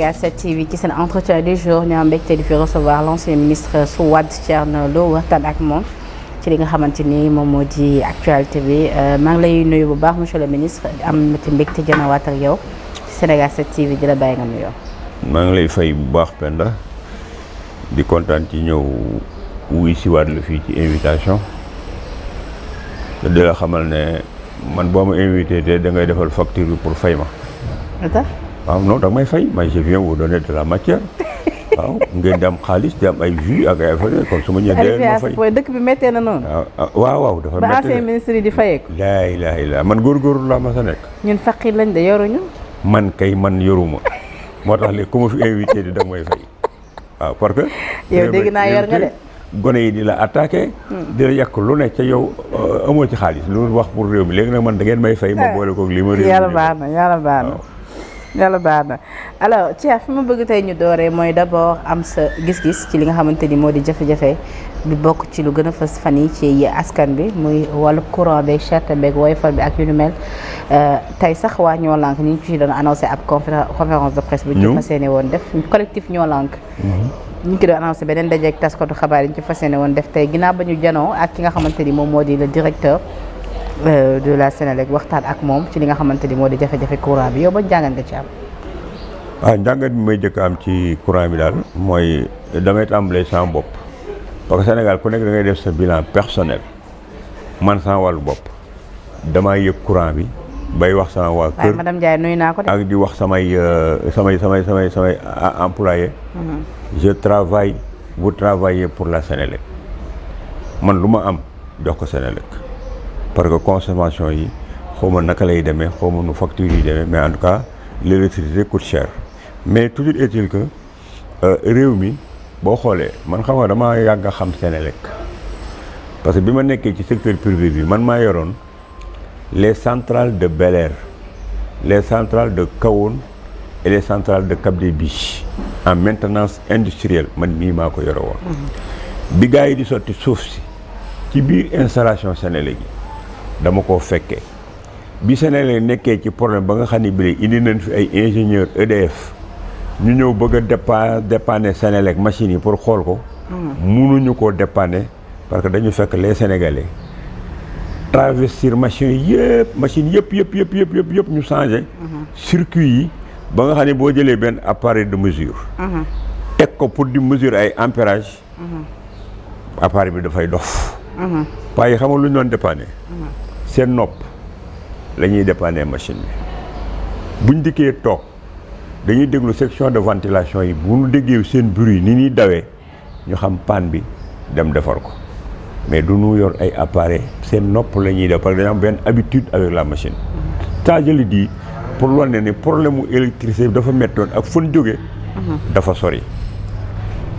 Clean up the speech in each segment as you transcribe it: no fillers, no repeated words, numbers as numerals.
Sénégal 7 TV ci seen entretien du jour ñu am mbégte di fi recevoir l'ancien ministre Sow Wade Thierno Lo waxtaan ak moom ci li nga xamante ni moom moo di actualité bi maa ngi lay nuyu bu baax monsieur le ministre am ci mbégte jënawaat ak yow ci Sénégal 7 TV di la bàyyi nga nuyoo. maa ngi lay fay bu baax Penda di kontaan ci ñëw wuy si waat la fii ci invitation te di la xamal ne man boo ma invité te da ngay defal facture bi pour fay ma. waaw non da nga may fay mais je viens vous donner de la matière waaw ngeen di am xaalis di am ay jus ak ay affaire comme su ma ñëwee ma fay dëkk bi méttee na noonu. waaw dafa méttee ba ancien ministre yi di fayeeku. laa ilaaha illa man góorgóorlu laa ma sa nekk. ñun faqir lañ de yoruñu. man yoruma moo tax léegi ku ma fi invité di da nga may fay waaw parce que. yow dégg naa yor nga de. gone yi di la attaqué. di la yàq lu ne ca yow amoo ci xaalis lu wax pour réew mi léegi nag man da ngeen may fay ma boole koog li ma réew mi yàlla baax na yàlla baax na alors Cheikh fi ma bëgg tey ñu dooree mooy d'abord am sa gis-gis ci li nga xamante ni moo di jafe-jafe bi bokk ci lu gën a fës fan yi ci askan bi muy wàllu courant beeg cherté beeg woyofal bi ak yu nu mel tey sax waa Ñoo Lank ñu ngi ci doon annoncé ab conférence de presse bu ñu fas yéene woon def collectif Ñoo Lank ñu ngi ko doon annoncé beneen dajeeg taskatu xabaar yi ñu ci fas yéene woon def tey ginnaaw ba ñu janoo ak ki nga xamante ni moom moo di le directeur de la Sénélec waxtaan ak moom ci li nga xamante ni moo di jafe-jafe courant bi yow ba njàngat nga ci am. njàngat bi may jëkk am ci courant bi daal mooy damay tàmbalee sama bopp parce que Sénégal ku nekk da ngay def sa bilan personnel man sama wàllu bopp damaa yëg courant bi bay wax sama waa kër madame Ndiaye nuyu naa ko de. ak di wax samay employé je travaille vous travaillez pour la Sénélec man lu ma am jox ko Sénélec parce que consommation yi xaw ma naka lay demee xaw ma nu facture yi demee mais en tout cas l'électricité coûte cher mais toujours est-il que réew mi boo xoolee man xam nga dama yàgg a xam Sénélec parce que bi ma nekkee ci secteur privé bi man maa yoroon les centrales de Bel-Air les centrales de Kahone et les centrales de Cap des Biches en maintenance industrielle man mii maa ko yore woon bi gars yi di sotti suuf si ci biir installation Sénélec yi dama koo fekkee bi Sénélec nekkee ci problème ba nga xam ne bii indi nañ fi ay ingénieur EDF ñu ñëw bëgg a dépanner Sénélec machines yi pour xool ko mënuñu koo dépanner parce que dañu fekk les Sénégalais travestir machines yëpp ñu changé circuit yi ba nga xam ne boo jëlee benn appareil de mesure teg ko pour di mesurer ay ampérage appareil bi dafay dof paa yi xamul lu ñu doon dépanner seen nopp la ñuy dépanner machine bi buñ dikkee toog dañuy déglu section de ventilation yi bu ñu déggee seen bruit ni ñuy dawee ñu xam panne bi dem defar ko mais du ñu yor ay appareil seen nopp la ñuy def parce que dañu am benn habitude avec la machine ça je le dis pour loolu ne ni problème mu électricité bi dafa mettoon ak fan jóge dafa sori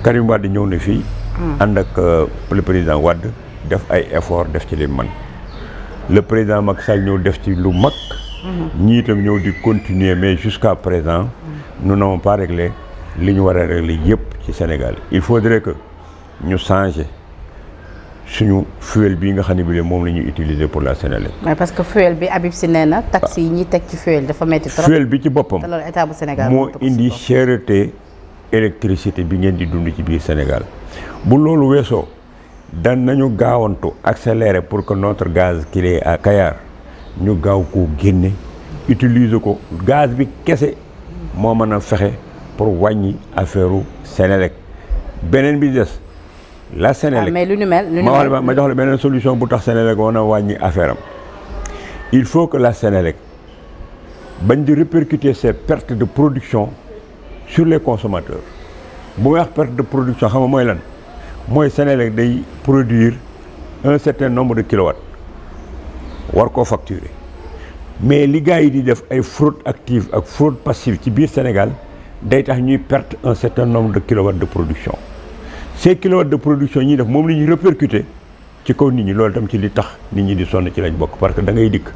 Karim Wade ñëw na fii ànd ak le président Wade def ay effort def ci li man le président Macky Sall ñëw def ci lu mag ñii itam ñëw di continuer mais jusqu'à présent nous n'avons pas réglé li ñu war a régler yëpp ci Sénégal il faudrait que ñu changer suñu fuel bii nga xam ne bi moom la ñuy utiliser pour la Sénélec. mais parce que fuel bi Habib Sy nee na taxes yi ñuy teg ci fuel dafa metti trop. fuel bi ci boppam te loolu état bu Sénégal moo indi cherté électricité bi ngeen di dund ci biir Sénégal bu loolu weesoo dan nañu gaawantu accélérer pour que notre gaz qu'il est à Kayar ñu gaaw koo génne utiliser ko gaz bi kese moo mën a fexe pour wàññi affaire u Sénélec beneen bi des la Sénélec mais lu ñu mel ma jox la beneen solution bu tax Sénélec woon a wàññi affaire am il faut que la Sénélec bañ di répercuter ses pertes de production sur les consommateurs bu may wax perte de production xam nga mooy lan mooy Sénélec day produire un certain nombre de kilowatts war koo facturer mais li gars yi di def ay fraude active ak fraude passive ci biir Sénégal day tax ñuy perte un certain nombre de kilowatts de production ces kilowatts de production ñuy def moom la ñuy répercuter ci kaw nit ñi loolu tam ci li tax nit ñi di sonn ci lañ bokk parce que da ngay dikk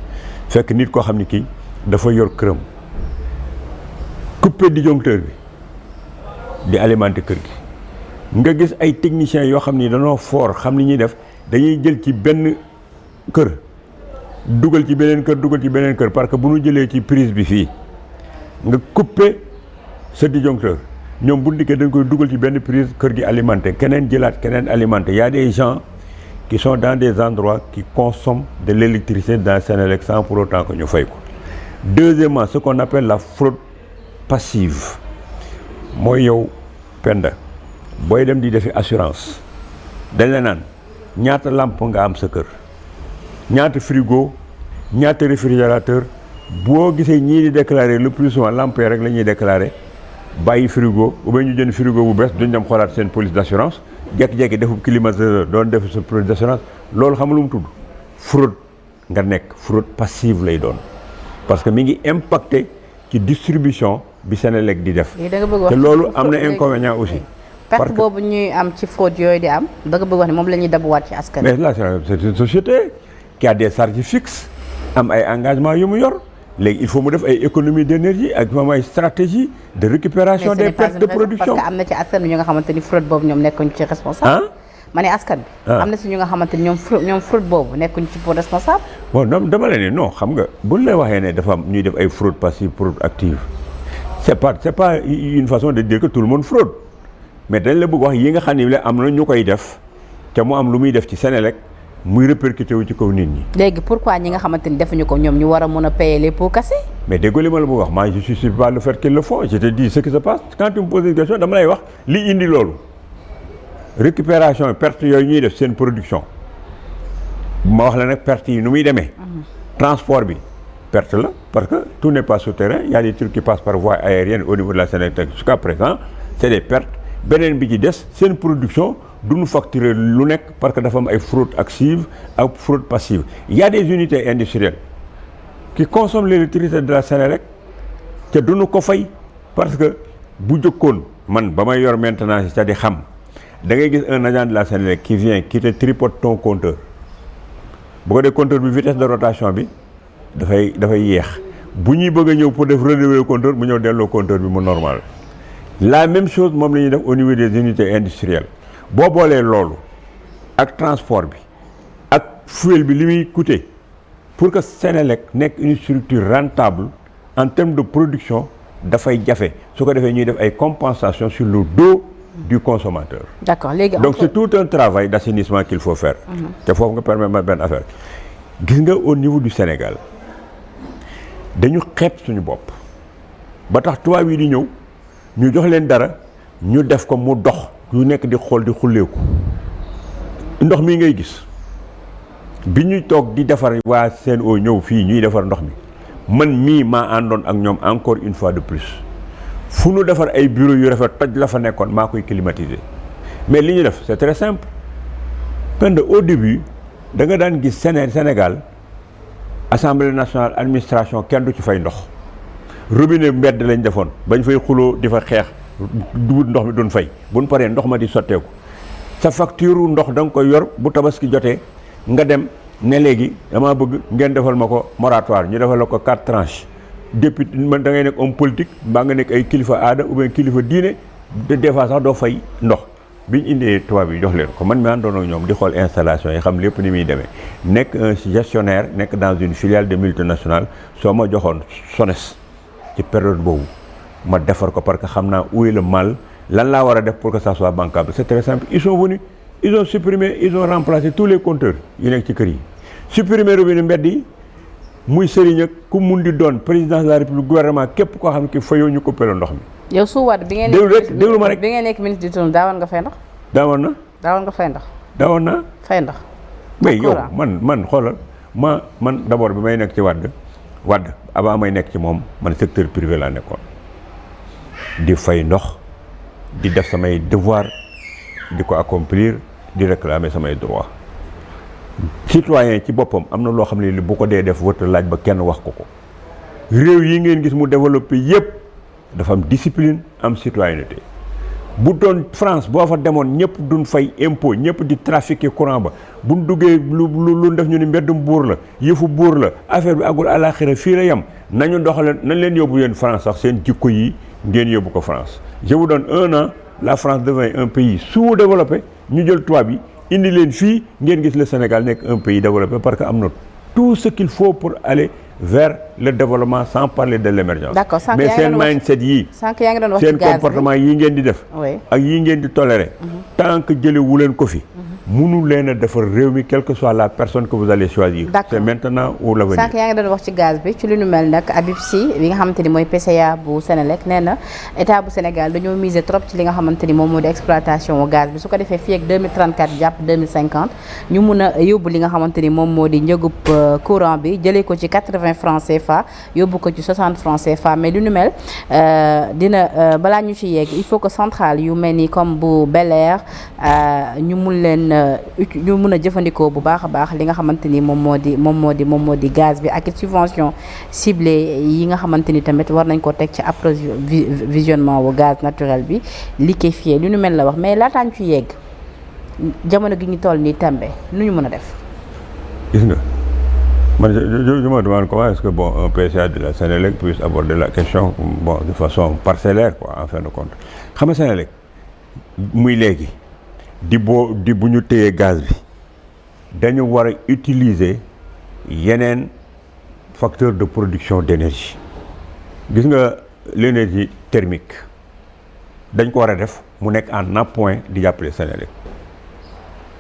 fekk nit koo xam ne kii dafa yor këram coupé disjoncteur bi di alimenter kër gi nga gis ay techniciens yoo xam ni dañoo fort xam ni ñuy def dañuy jël ci benn kër dugal ci beneen kër parce que bu ñu jëlee ci prise bi fii nga coupé ce disjoncteur ñoom bu ndikkee dañ koy dugal ci benn prise kër gi alimenté keneen jëlaat keneen alimenté y a des gens qui sont dans des endroits qui consomment de l'électricité dans Senelec sans pour autant que ñu fay ko. Deuxièmement, ce qu'on appelle la fraude passive mooy yow Penda booy dem di defi assurance dañ la naan ñaata lampe nga am sa kër ñaata frigo ñaata réfrigérateur boo gisee ñii di déclarer le plus souvent lampe rek la ñuy déclarer bàyyi frigo ou bien ñu jënd frigo bu bees duñ dem xoolaat seen police d'assurance jékki-jékki defu climatiseur doon def sa police d'assurance loolu xam lu mu tudd fraude nga nekk fraude passive lay doon parce que mi ngi impacté ci distribution bi Senelec di def te loolu am na inconvénient aussi perte boobu ñuy am ci fraude yooyu di am da nga bëgg wax ne moom la ñuy dabuwaat ci askan mais là c'est une société qui a des charges fixes am ay engagements yu mu yor léegi il faut mu def ay économie d'énergie ak moom ay stratégie de récupération des pertes de production parce que am na ci askan bi ñu nga xamante ni fraude boobu ñoom nekkuñu ci responsable ma ne askan bi am na si ñu nga xamante ni ñoom fraude boobu nekkuñu ci pour responsable bon dama leen ne non xam nga buñ lay waxee ne dafa am ñuy def ay fraude passive fraude active c'est pas une façon de dire que tout le monde fraude mais dañ la bëgg wax yi nga xam ne am na ñu koy def te mu am lu muy def ci Senelec muy répercuté wu ci kaw nit ñi. léegi pourquoi ñi nga xamante ni defuñu ko ñoom ñu war a mën a payer les pots cassés. mais déggoo li ma la bëgg wax moi je suis pas le fait qu'ils le font je te dis ce qui se passe quand tu me poses une question dama lay wax li indi loolu récupération perte yooyu ñuy def seen production ma wax la nag perte yi nu muy demee. transport bi perte la parce que tout n'est pas souterrain il y a des trucs qui passent par voie aérienne au niveau de la Senelec jusqu'à présent c'est des pertes beneen bi ci des seen production. duñu facturer lu nekk parce que dafa am ay fraude active ak fraude passive il y a des unités industrielles qui consomment l'électricité de la Senelec te duñu ko fay parce que bu jëkkoon man ba may yor maintenance c'est-à-dire xam da ngay gis un agent de la Senelec qui vient qui te tripote ton compteur bu ko dee compteur bi vitesse de rotation bi dafay yéex bu ñuy bëgg a ñëw pour def renouveler compteur mu ñëw delloo compteur bi mu normal la même chose moom la ñuy def au niveau des unités industrielles boo boolee loolu ak transport bi ak fuel bi li muy coûter pour que Senelec nekk une structure rentable en termes de production dafay jafe su ko defee ñuy def ay compensation sur le dos du consommateur. D'accord léegi donc c'est tout un travail d'assainissement qu'il faut faire. te foofu nga permettre ma benn affaire gis nga au niveau du Sénégal dañu xeeb suñu bopp ba tax tubaab yi di ñëw ñu jox leen dara ñu def ko mu dox. ñu nekk di xool di xulleeku ndox mi ngay gis bi ñuy toog di defar waa Sen'Eau ñëw fii ñuy defar ndox mi man mii maa àndoon ak ñoom encore une fois de plus fu nu defar ay bureau yu rafet toj la fa nekkoon maa koy climatiser mais li ñu def c'est très simple Penda au début da nga daan gis Sénégal Assemblée nationale administration kenn du ci fay ndox robinet mbedd lañ defoon bañ fay xuloo di fa xeex duwut ndox mi doon fay bu ñu paree ndox ma di sotteeku sa facture ndox da nga koy yor bu tabaski jotee nga dem ne léegi damaa bëgg ngeen defal ma ko moratoire ñu defal la ko 4 tranches député man da ngay nekk homme politique mbaa nga nekk ay kilifa aada ou bien kilifa diine des fois sax doo fay ndox bi ñu indee tubaab yi jox leen ko man mi àndoon ak ñoom di xool installation yi xam lépp ni muy demee nekk un gestionnaire nekk dans une filiale de multinationale soo ma joxoon SONES ci période boobu ma defar ko parce que xam naa où est le mal lan laa war a def pour que ça soit bancable c'est très simple ils sont venus ils ont supprimé ils ont remplacé tous les compteurs yi nekk ci kër yi supprimé robinet mbedd yi muy sëriñ ak ku mun di doon président de la république gouvernement képp koo xam ne ki fayoo ñu coupé la ndox mi. yow su waat bi ngeen déglu ma rek bi ngeen nekk ministre du tourisme daawoon nga fay ndox. daawoon na. daawoon nga fay ndox. daawoon na. fay ndox. mais yow man xoolal man d'abord bi may nekk ci Wade avant may nekk ci moom man secteur privé laa nekkoon. di fay ndox di def samay devoir di ko accomplir di réclamer samay droit citoyen ci boppam am na loo xam ne li bu ko dee def wërta laaj ba kenn wax ko réew yi ngeen gis mu développé yépp dafa am discipline am citoyenneté bu doon France boo fa demoon ñëpp duñ fay impôt ñëpp di trafiquer courant ba buñ duggee lu def ñu ni mbeddum buur la yëfu buur la affaire bi agul àlaxira fii la yem nañu doxaleen nañ leen yóbbu yéen France sax seen jikko yi ngeen yóbbu ko France je vous donne 1 an la France devient un pays sous-développé ñu jël tubaab yi indi leen fii ngeen gis le Sénégal nekk un pays développé parce que am na tout ce qu'il faut pour aller vers le développement sans parler de l'émergence. D'accord, mais seen mindset yii sànq yaa ngi doon wax ci seen gaz bi comportement yii ngeen di def ak yii ngeen di tolérer tant que jëlewu leen ko fi mënu leen a defar réew mi quelle que soit la personne que vous allez choisir. C'est maintenant ou l'avenir. sànq yaa ngi doon wax ci gaz bi ci lu nu mel nag Habib Sy bi nga xamante ni mooy PCA bu Senelec nee na état bu Sénégal dañoo miser trop ci li nga xamante ni moom moo di exploitation gaz bi su ko defee fii ak 2034 jàpp 2050 ñu mun a yóbbu li nga xamante ni moom moo di njëgub courant bi jëlee ko ci 80 francs CFA yóbbu ko ci 60 francs CFA mais lu nu mel dina balaa ñu ci yegg il faut que centrale yu mel ni comme bu Bel Air ñu mun leen ñu mun a jëfandikoo bu baax a baax li nga xamante ni moom moo di gaz bi ak subvention ciblée yi nga xamante ni tamit war nañ ko teg ci approvisionnement wu gaz naturel bi liquéfié lu nu mel la wax mais laataan ci yegg jamono gi ñu toll nii tembe nu ñu mën a def. gis nga man je me demande comment est-ce que un PCA de la Sénélec puisse aborder la question de façon parcellaire quoi en fin de compte xam nga Sénélec muy léegi bu ñu téyee gaz bi dañu war a utiliser yeneen facteur de production d'énergie gis nga l'énergie thermique dañ ko war a def mu nekk en appoint di jàppale Sénélec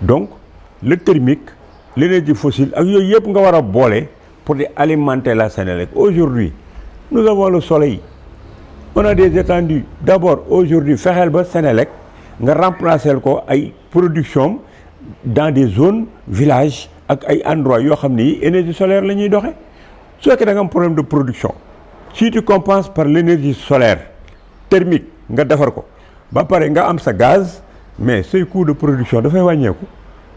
donc le thermique l'énergie fossile ak yooyu yëpp nga war a boole pour di alimenter la Sénélec. Aujourd'hui nous avons le soleil, on a des étendues. D'abord aujourd'hui fexeel ba Sénélec nga remplacer ko ay production dans des zones villages ak ay endroits yoo xam ni énergie solaire la ñuy doxee. su fekkee da nga am problème de production si tu compenses par l'énergie solaire thermique nga defar ko ba pare nga am sa gaz mais say coût de production dafay wàññeeku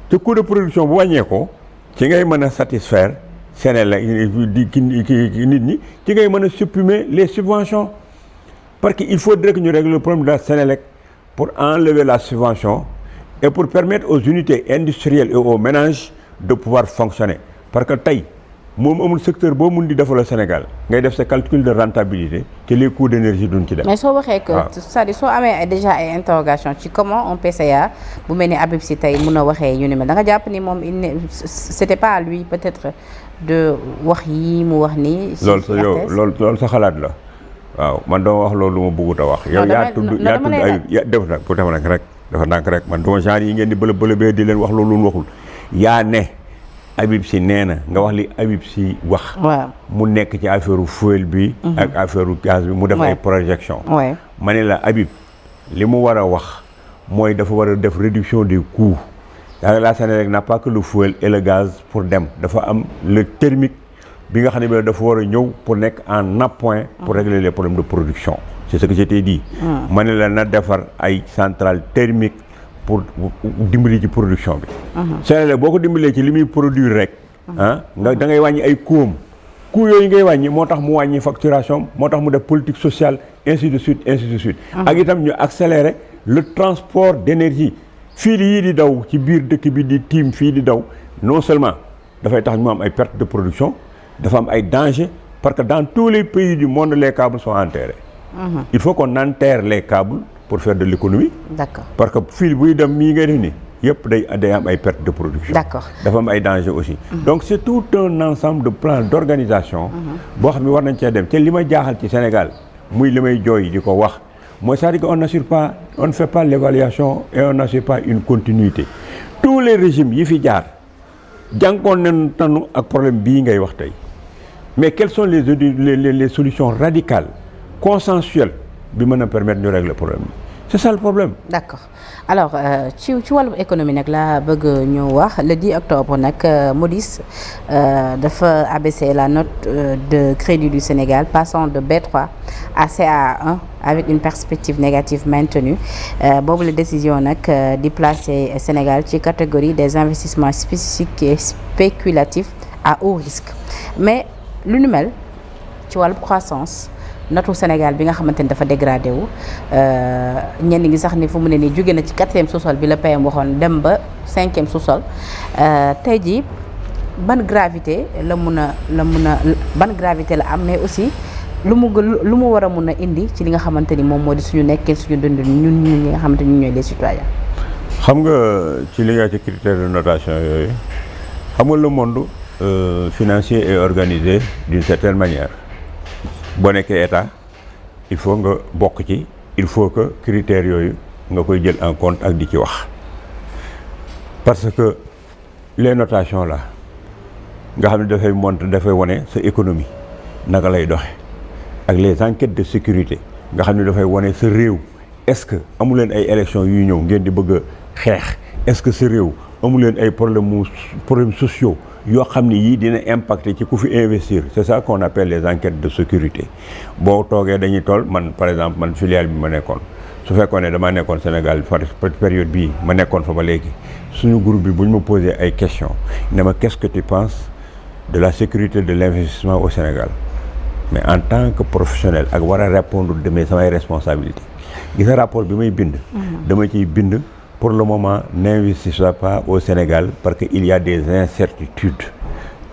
te coût de production bu wàññeekoo ci ngay mën a satisfaire Sénélec nit ñi ci ngay mën a supprimer les subventions parce que il faudrait que ñu régler le problème de la Sénélec pour enlever la subvention et pour permettre aux unités industrielles et aux ménages de pouvoir fonctionner parce que tey moom amul secteur boo mun di defal Sénégal ngay def sa calcul de rentabilité te les coûts d'énergie duñ ci dem. mais soo waxee que c'est-à-dire soo amee déjà ay interrogations ci comment un PCA bu mel ni Habib Sy tey mun a waxee yu ni mel da nga jàpp ni moom c'était pas à lui peut-être de wax yi mu wax nii. loolu sa xalaat la waaw man dama wax loolu lu ma bëggut a wax. yow yaa tudd ay def nag pour def nag rek dafa ndànk rek man duma genre yi ngeen di bëlëbee di leen wax loolu lu waxul yaa ne. Habib Sy nee na nga wax li Habib Sy wax. mu nekk ci affaire fuel bi. ak affaire gaz bi mu def ay projection ma ne la Habib li mu war a wax mooy dafa war a def réduction des coûts. La Sénélec n'a pas que le fuel et le gaz pour dem dafa am le thermique bi nga xam ne bi dafa war a ñëw pour nekk en appoint pour régler les problèmes de production. C'est ce que je t'ai dit. ma ne la na defar ay centrales thermiques. pour dimbali ci production bi. Sénélec boo ko dimbalee ci li muy produire rek. nga da ngay wàññi ay coûts yooyu ngay wàññi moo tax mu wàññi facturation moo tax mu def politique sociale ainsi de suite. ak itam ñu accélérer le transport d'énergie. fii yii di daw ci biir dëkk bi di tiim fii di daw non seulement dafay tax ñu am ay perte de production dafa am ay dangers parce que dans tous les pays du monde les câbles sont enterrés. il faut qu'on enterre les câbles. pour faire de l'économie. D'accord. Parce que fil buy dem mii ngay def ni yëpp day am ay perte de production. D'accord. Dafa am ay dangers aussi. Donc c'est tout un ensemble de plans d'organisation. boo xam ne war nañ cee dem te li ma jaaxal ci Sénégal muy li may jooy di ko wax mooy c'est-à-dire que on ne fait pas l'évaluation et on n'assure pas une continuité. Tous les régimes yi fi jaar jànkoon nañu ak problème bii ngay wax tey mais quelles sont les solutions radicales consensuelles bi mën a permettre ñu régler le problème. C'est ça le problème. D'accord. Alors ci wàllu économie nag laa bëgg ñu wax le 10 octobre nag Moody's dafa abaissé la note de crédit du Sénégal passant de B3 à CA1 avec une perspective négative maintenue boobu la décision nag di placer Sénégal ci catégorie des investissements spécifiques et spéculatifs à haut risque mais lu nu mel ci wàllu croissance. notu Sénégal bi nga xamante ni dafa dégradé wu ñenn ngi sax ni fu mu ne nii jóge na ci 4e sous-sol bi la PM waxoon dem ba 5e sous-sol tey jii ban gravité la ban gravité la am mais aussi lu mu war a mun a indi ci li nga xamante ni moom moo di suñu nekkee suñu dund ñun ñi nga xamante ni ñooy les citoyens. xam nga ci li nga ci critère de notation yooyu xam nga le monde financier est organisé d'une certaine manière boo nekkee état il faut nga bokk ci il faut que critères yooyu nga koy jël en compte ak di ci wax parce que les notations là nga xam ne dafay montre dafay wane sa économie naka lay doxe ak les enquêtes de sécurité nga xam ne dafay wane sa réew est-ce que amu leen ay élections yuy ñëw ngeen di bëgg a xeex est-ce que sa réew amu leen ay problèmes sociaux yoo xam ne yii dina impacter ci ku fi investir c'est ça qu'on appelle les enquêtes de sécurité boo toogee dañuy toll man par exemple man filiale bi ma nekkoon su fekkoon ne damaa nekkoon Sénégal période bii ma nekkoon fa ba léegi suñu groupe bi bu ñu ma posé ay questions ne ma qu'est-ce que tu penses de la sécurité de l'investissement au Sénégal mais en tant que professionnel ak war a répondre de samay responsabilités gis nga rapport bi may bind dama ciy bind pour le moment n'investissez pas au Sénégal parce qu'il y a des incertitudes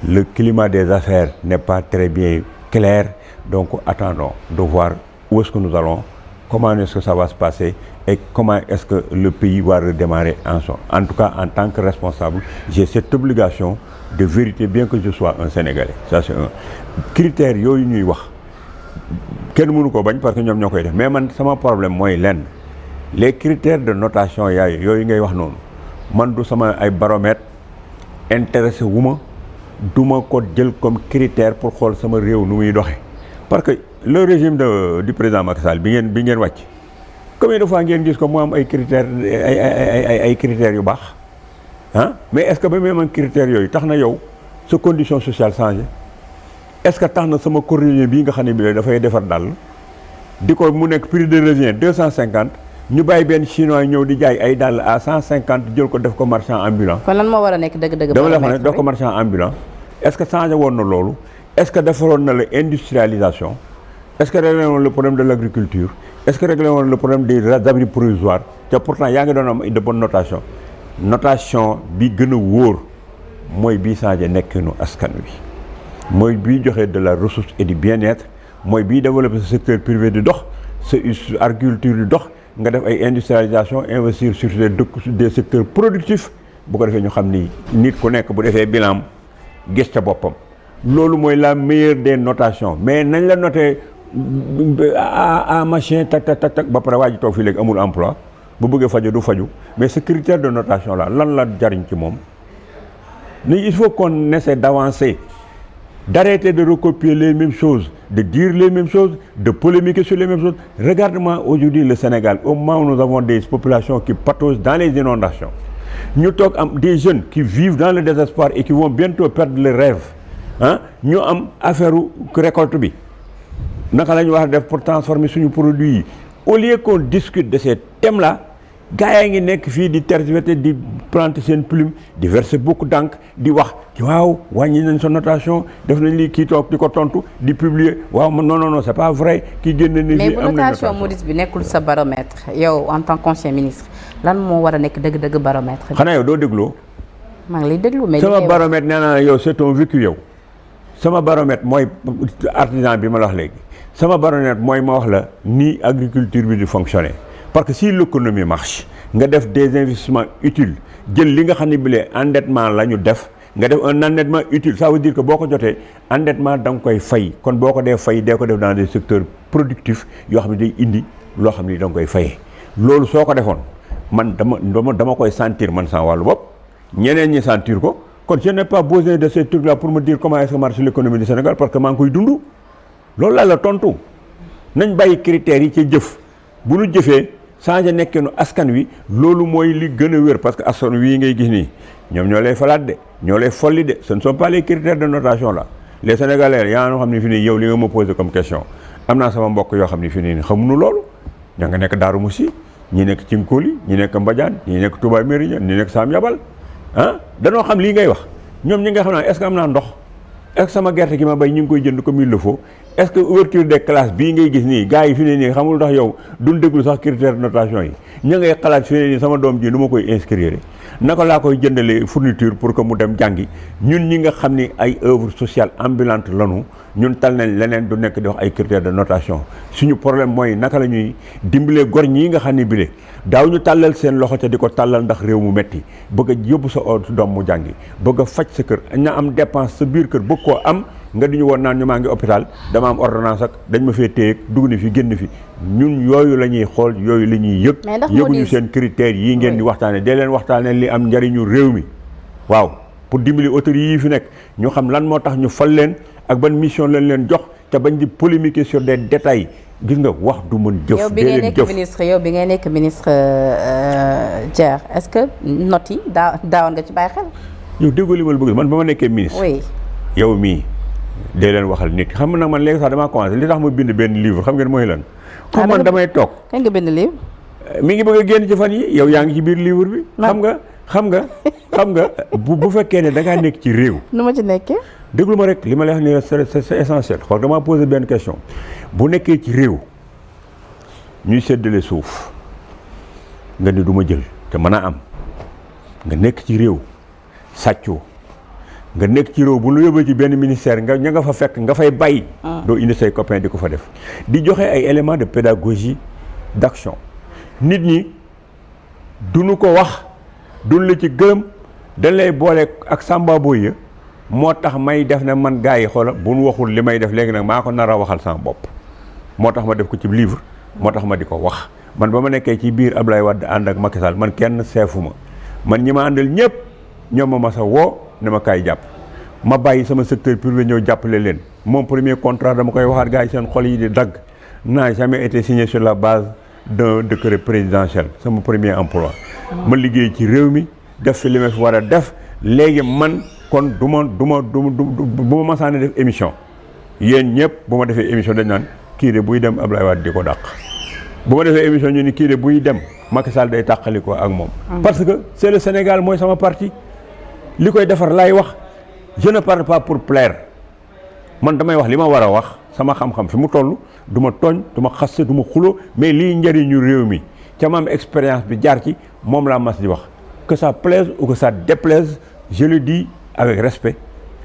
le climat des affaires n'est pas très bien clair donc attendons de voir où est-ce que nous allons comment est-ce que ça va se passer et comment est-ce que le pays va redémarrer en tout cas en tant que responsable j'ai cette obligation de vérité bien que je sois un Sénégalais ça c'est un critère yooyu ñuy wax kenn mënu ko bañ parce que ñoom ñoo koy def mais man sama problème mooy lenn les critères de notation yooyu ngay wax noonu man du sama ay baromètre intéressé wu ma du ma ko jël comme critère pour xool sama réew nu muy doxe parce que le régime du président Macky Sall bi ngeen wàcc combien de fois ngeen gis ko mu am ay critères ay critères yu baax ah mais est-ce que ba même am critères yooyu tax na yow sa condition sociale changé est-ce que tax na sama courrier bii nga xam ne bi la dafay defar dal di ko mu nekk prix de revient 250 ñu bàyyi benn chinois ñëw di jaay ay dàll à 150 jël ko def ko marchand ambulant. kon lan moo war a nekk dëgg-dëgg. dama la wax ne def ko marchand ambulant est-ce que changé woon na loolu est-ce que defaroon na la industrialisation est-ce que réglé woon le problème de l'agriculture est-ce que réglé woon le problème des abris provisoires te pourtant yaa ngi doon am de bonne notation bi gën a wóor mooy bii changé nekkinu askan wi mooy bii joxe de la ressource et du bien-être mooy bii développer ce secteur privé di dox sa agriculture di dox nga def ay industrialisation investir sur des secteurs productifs bu ko defee ñu xam ni nit ku nekk bu defee bilan gis ca boppam loolu mooy la meilleure des notations mais nañ la noté à machin tak ba pare waa ji toog fii léegi amul emploi bu bëggee faju du faju mais ce critère de notation là lan la jariñ ci moom ni il faut qu'on essaie d'avancer d'arrêter de recopier les mêmes choses, de dire les mêmes choses, de polémiquer sur les mêmes choses. Regarde-moi aujourd'hui le Sénégal, au moment où nous avons des populations qui pataugent dans les inondations. Nous avons des jeunes qui vivent dans le désespoir et qui vont bientôt perdre leurs rêves. Nous avons affaire récolte. Nous avons pour transformer nos produits. Au lieu qu'on discute de ces thèmes-là, gars yi ngi nekk fii di tergiverser di planter seen plume di verser beaucoup d'encre di wax waaw wàññi nañ sa notation def nañ lii kii toog di ko tontu di publier waaw non c'est pas vrai kii génn ni mais bu notation Moody's bi nekkul sa baromètre yow en tant qu'ancien ministre lan moo war a nekk dëgg-dëgg baromètre. xanaa yow doo dégloo. maa ngi lay déglu mais sama baromètre nee naa yow c'est ton vécu yow sama baromètre mooy artisan bi ma la wax léegi sama baromètre mooy ma wax la ni agriculture bi di fonctionner. Parce que si l'économie marche nga def des investissements utiles jël li nga xam ne bi endettement la ñu def nga def un endettement utile ça veut dire que boo ko jotee endettement da nga koy fay kon boo ko dee fay dee ko def dans des secteurs productifs yoo xam ne day indi loo xam ne da nga koy fayee loolu soo ko defoon man dama koy sentir man sans wàllu bopp ñeneen ñi sentir ko kon je n'ai pas besoin de ces trucs là pour me dire comment est-ce que marche l'économie du Sénégal parce que maa ngi koy dund loolu laa la tontu nañ bàyyi critères yi ci jëf bu ñu jëfee changé nekkenu askan wi loolu mooy li gën a wér parce que askan wi ngay gis nii ñoom ñoo lay falaat de ñoo lay folli de ce ne sont pas les critères de notation là les Sénégalais yaa noo xam ne fi nii yow li nga ma posé comme question am naa sama mbokk yoo xam ne fi nii xamuñu loolu ña nga nekk Darou Moussi ñi nekk Cinkoli ñi nekk Mbadiane ñi nekk Touba Mérina ñi nekk Sam Yabal danoo xam lii ngay wax ñoom ñi nga xam ne est-ce que am naa ndox est-ce que sama gerte gi ma bay ñu ngi koy jënd comme il le faut est-ce que ouverture des classes bii ngay gis nii gars yi fi ne nii xamul ndax yow duñ déglu sax critère de notation yi ña ngay xalaat fi ne nii sama doom ji nu ma koy inscrire naka laa koy jëndalee fourniture pour que mu dem jàngi ñun ñi nga xam ni ay œuvre sociale ambulante lanu ñun tal nañ leneen du nekk di wax ay critères de notation suñu problème mooy naka la ñuy dimbalee gor ñii nga xam ne bile daaw ñu tàllal seen loxo ca di ko tàllal ndax réew mu metti bëgg a yóbbu sa doom mu jàngi bëgg a faj sa kër ña am dépense sa biir kër bëgg koo am nga di ñu woon naan ñu maa ngi hôpital dama am ordonnance ak dañ ma fee téye dugg ni fi génn fi ñun yooyu la ñuy xool yooyu la ñuy yëg yëguñu seen critères yi ngeen di waxtaane dee leen waxtaane li am njariñu réew mi waaw pour dimbali autorités yi fi nekk ñu xam lan moo tax ñu fal leen ak ban mission lañ leen jox te bañ di polémiquer sur des détails gis nga wax du mën jëf. yow bi ngay nekk ministre Dier est-ce que notes yi daawoon nga ci bàyyi xel. yow déggoo li ma la bëgg man ba ma nekkee ministre. oui yow mii dee leen waxal nit xam nga nag man léegi sax damaa commencé li tax ma bind benn livre xam ngeen mooy lan. pour man damay toog. kañ nga bind livre. mi ngi bëgg a génn ci fan yi yow yaa ngi ci biir livre bi. xam nga bu fekkee ne da ngaa nekk ci réew. nu ma ci nekkee. déglu ma rek li ma lay wax nii c'est essentiel xool damaa posé benn question bu nekkee ci réew ñuy séddale suuf nga ni du ma jël te mën a am nga nekk ci réew sàccoo nga nekk ci réew bu lu yóbbee ci benn ministère nga ña nga fa fekk nga fay bàyyi. doo indi say copains di ko fa def di joxe ay éléments de pédagogie d'action nit ñi duñu ko wax duñ la ci gërëm dañ lay boole ak samba boy ya moo tax may def ne man gars yi xoola bu nu waxul li may def léegi nag maa ko nar a waxal sama bopp moo tax ma def ko ci livre moo tax ma di ko wax man ba ma nekkee ci biir Abdoulaye Wade ànd ak Macky Sall man kenn seefu ma man ñi ma àndal ñëpp ñoom ma masa woo ne ma kaay jàpp ma bàyyi sama secteur privé ñëw jàppale leen mon premier contrat dama koy waxaat gars yi seen xol yi di dagg n'a jamais été signé sur la base d'un décret présidentiel sama premier emploi ma liggéey ci réew mi def fi li ma fi war a def léegi man kon du ma bu ma masaane def émission yéen ñëpp bu ma defee émission dañ naan kii de buy dem Abdoulaye Wade di ko dàq bu ma defee émission ñu ni kii de buy dem Macky Sall day tàqali ko ak moom parce que c'est le Sénégal mooy sama parti li koy defar laay wax je ne parle pas pour plaire man damay wax li ma war a wax sama xam-xam fi mu toll du ma tooñ du ma xaste du ma xulo mais lii njëriñu réew mi ca ma am expérience bi jaar ci moom laa mas di wax que ça plaise ou que ça déplaise je le dis avec respect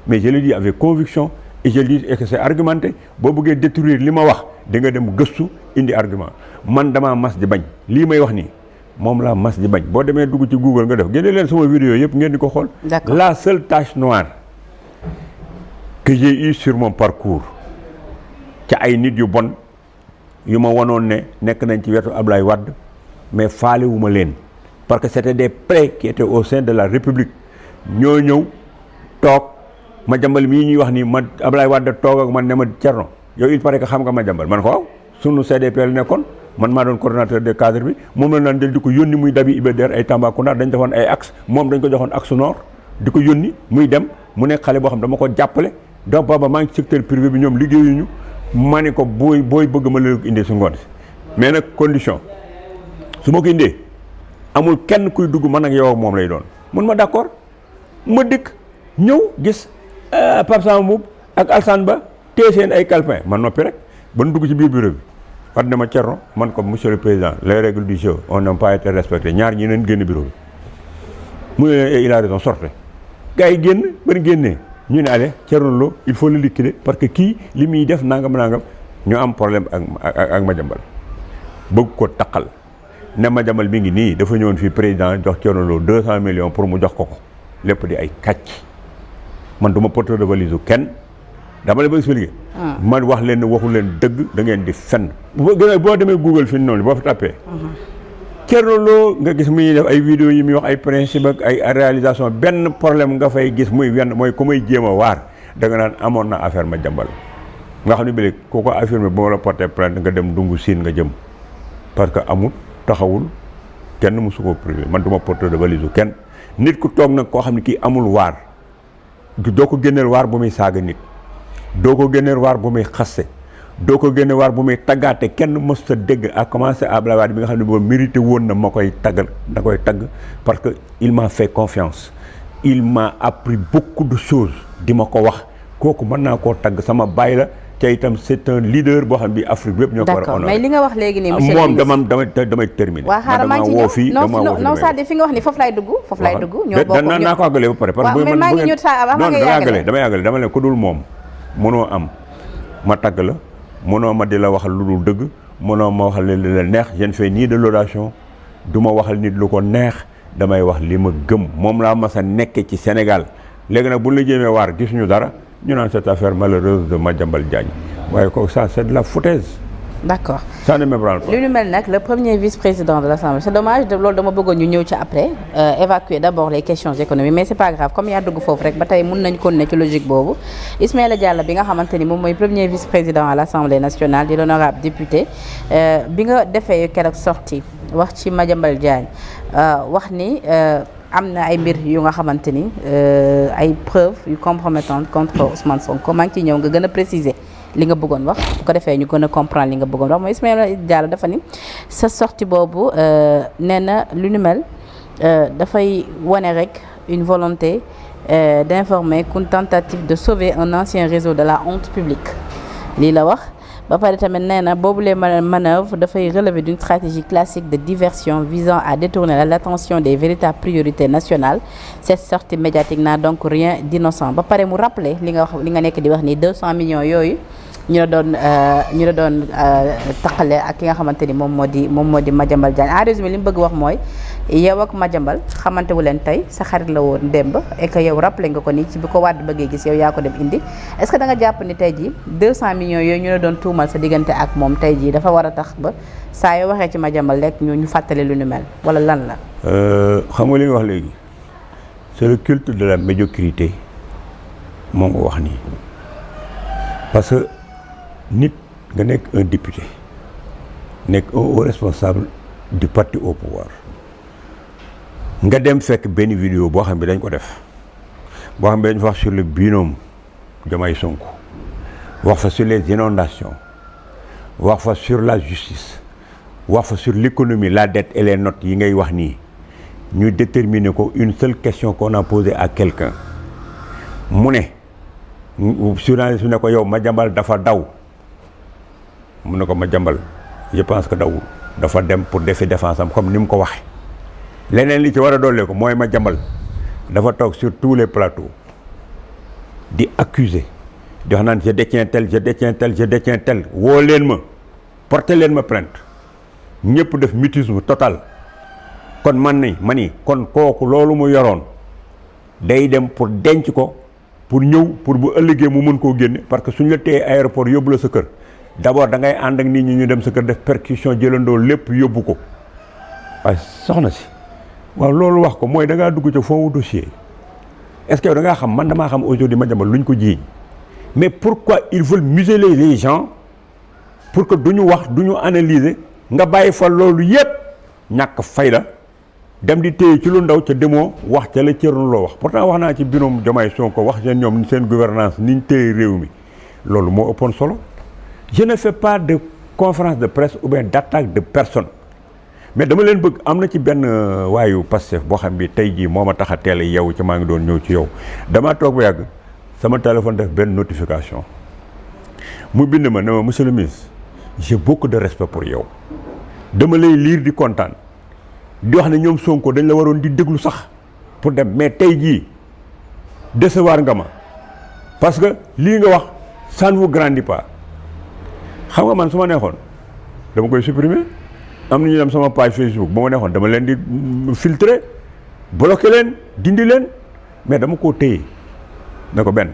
mais je le dis avec conviction et je le dis et que c'est argumenté boo bëggee détruire li ma wax da nga dem gëstu indi argument man damaa mas di bañ lii may wax nii moom laa mas di bañ boo demee dugg ci Google nga def génne leen sama vidéo yëpp ngeen di ko xool. La seule tache noire que j'ai eue sur mon parcours ca ay nit yu bon yu ma wanoon ne nekk nañ ci wetu Ablaye Wade mais faalewuma leen parce que c'était des prêts qui étaient au sein de la République ñoo ñëw toog Madiambal mii ñuy wax ni ma Ablaye Wade toog ak man ne ma Thierno yow il paraît que xam nga Madiambal man ko waaw sunu CDP la nekkoon man maa doon coordonnateur des cadres bi moom la naan jël di ko yónni muy dabi Ibader ay Tambacounda dañ defoon ay axe moom dañ ko joxoon axe nord di ko yónni muy dem mu nekk xale boo xam dama ko jàppale donc booba maa ngi ci secteur privé bi ñoom liggéeyuñu ma ne ko booy bëgg ma la indee su ngoon si mais nag condition su ma ko indee amul kenn kuy dugg man ak yow ak moom lay doon mun ma d'accord ma dikk ñëw gis Pape Samba Mboup ak Alsane Ba téye seen ay calepin man noppi rek ba nu dugg ci biir bureau bi wax ne ma Thierno man ko monsieur le président les règles du jeu on n'a pas été respectées ñaar ñi leen génn bureau bi mu ne leen il a raison sortez gars yi génn ba ñu génnee ñu ne allez Thierno Lo il faut le liquider parce que kii li muy def nangam ñu am problème ak Madiambal bëgg ko taqal ne Madiambal mi ngi nii dafa ñëwoon fii président jox Thierno Lo 200 millions pour mu jox ko lépp di ay kàcc man du ma porteur de valise kenn dama la ba expliqué man wax leen ne waxu leen dëgg da ngeen di fenn boo demee Google fi noonu boo fa tapé Thierno Lo nga gis muy def ay vidéo yi muy wax ay principe ak ay réalisation benn problème nga fay gis muy wenn mooy ku may jéem a waar da nga naan amoon na affaire Madiambal nga xam ne bi léegi koo ko affirmé bu ma la porté plainte nga dem dungu siin nga jëm parce que amul taxawul kenn musu ko privé man du ma porteur de valise kenn nit ku toog nag koo xam ne kii amul waar doo ko génneel waar bu muy saaga nit doo ko génneel waar bu muy xaste doo ko génne waar bu muy taggaate kenn mës ta dégg à commencer Abdoulaye Wade bi nga xam ne boobu mérité woon na ma koy taggal da koy tagg parce que il m'a fait confiance il m'a appris beaucoup de choses di ma ko wax kooku mën naa koo tagg sama baay la te itam c'est un leader boo xam bi Afrique bépp ñoo ko war a d'accord honoré. mais li nga wax léegi nii monsieur le moom ministre damay terminer. waaw xaaral maa ngi ci woo fii ñëw non c'est-à-dire fi nga wax ni foofu lay dugg ñoo bokk naa ko àggale ba pare parce que mais maa ngi ñëw sa wax nga yàggale damay àggale dama leen ko dul moom mënoo am ma tagg la mënoo ma di la waxal lu dul dëgg mënoo ma waxal li la neex je ne fais ni de l'oration du ma waxal nit lu ko neex damay wax li ma gëm moom laa mas a nekke ci Sénégal léegi nag bu la jéemee waar gisuñu dara ñu naan cette affaire malheureuse de Madiambal Diagne waaye ko ça c'est de la foutaise. d'accord ça ne me branle pas. li ñu mel nag le premier vice-président de l'Assemblée c'est dommage loolu dama bëggoon ñu ñëw ci après évacuer d'abord les questions économiques mais c'est pas grave comme yaa dugg foofu rek ba tey mun nañ continuer ci logique boobu Ismaïla Diallo bi nga xamante ni moom mooy premier vice-président à l'Assemblée nationale di l'honorable député bi nga defee keroog sortie wax ci Madiambal Diagne wax ni am na ay mbir yu nga xamante ni ay preuves yu compromettantes contre Ousmane Sonko maa ngi ciy ñëw nga gën a préciser li nga bëggoon wax bu ko defee ñu gën a comprendre li nga bëggoon wax mooy Ismaïla Diallo dafa ni sa sortie boobu nee na lu nu mel dafay wane rek une volonté d'informer qu'une tentative de sauver un ancien réseau de la honte publique lii la wax ba pare tamit nee na boobu les manœuvres dafay relever d'une stratégie classique de diversion visant à détourner l'attention des véritables priorités nationales cette sortie médiatique n'a donc rien d'innocent ba pare mu rappeler li nga wax li nga nekk di wax ni 200 millions yooyu ñu la doon taqale ak ki nga xamante ni moom moo di Madiambal Diagne en résumé li mu bëgg wax mooy yow ak Madiambal xamante wu leen tey sa xarit la woon démb et que yow rappelé nga ko ni ci bi ko Wade bëggee gis yow yaa ko dem indi est-ce que da nga jàpp ni tey jii 200 millions yooyu ñu la doon tuumal sa diggante ak moom tey jii dafa war a tax ba saa yoo waxee ci Madiambal rek ñu fàttali lu nu mel wala lan la. xam nga li nga wax léegi c'est le culte de la médiocrité moo nga wax nii parce que nit nga nekk un député nekk un haut responsable du parti au pouvoir nga dem fekk benn vidéo boo xam ne dañ ko def boo xam ne dañ fa wax sur le binôme Diomaye Sonko wax fa sur les inondations wax fa sur la justice wax fa sur l'économie la dette et les notes yi ngay wax nii ñu déterminer ko une seule question qu'on a posée à quelqu'un mu ne journaliste bi ne ko yow Madiambal dafa daw mu ne ko Madiambal je pense que dawul dafa dem pour defi défense am comme ni mu ko waxe leneen li ci war a dollee ko mooy Madiambal dafa toog sur tous les plateaux di accuser di wax naan je détiens tel woo leen ma porter leen ma plainte ñëpp def mutisme total kon ma ni kon kooku loolu mu yoroon day dem pour denc ko pour ñëw pour bu ëllëgee mu mën koo génne parce que suñu la téye aéroport yóbbu la sa kër d'abord da ngay ànd ak nit ñi ñu dem sa kër def perquisition jëlandoo lépp yóbbu ko waaye soxna si waaw loolu wax ko mooy da ngaa dugg ca fond dossier est-ce que yow da ngaa xam man damaa xam aujourd'hui Madiambal luñ ko jiiñ mais pourquoi ils veulent museler les gens pour que duñu wax duñu analyser nga bàyyi fa loolu yépp ñàkk fayda dem di téye ci lu ndaw ca demoo wax ca la cëroon loo wax pourtant wax naa ci biroom Diomaye Sonko wax seen ñoom seen gouvernance niñ téye réew mi loolu moo ëppoon solo je ne fais pas de conférence de presse ou bien d'attaque de personne mais dama leen bëgg am na ci benn waayu Pastef boo xam bi tey jii moo ma tax a teel a yeewu ci maa ngi doon ñëw ci yow damaa toog ba yàgg sama téléphone def benn notification mu bind ma ne ma monsieur le ministre j'ai beaucoup de respect pour yow dama lay lire di kontaan di wax ne ñoom Sonko dañ la waroon di déglu sax pour dem mais tey jii décevoir nga ma parce que lii nga wax ça ne vous grandit pas xam nga man su ma neexoon dama koy supprimer am na ñu dem sama page Facebook ba ma neexoon dama leen di filtrer bloquer leen dindi leen mais dama koo téye ne ko benn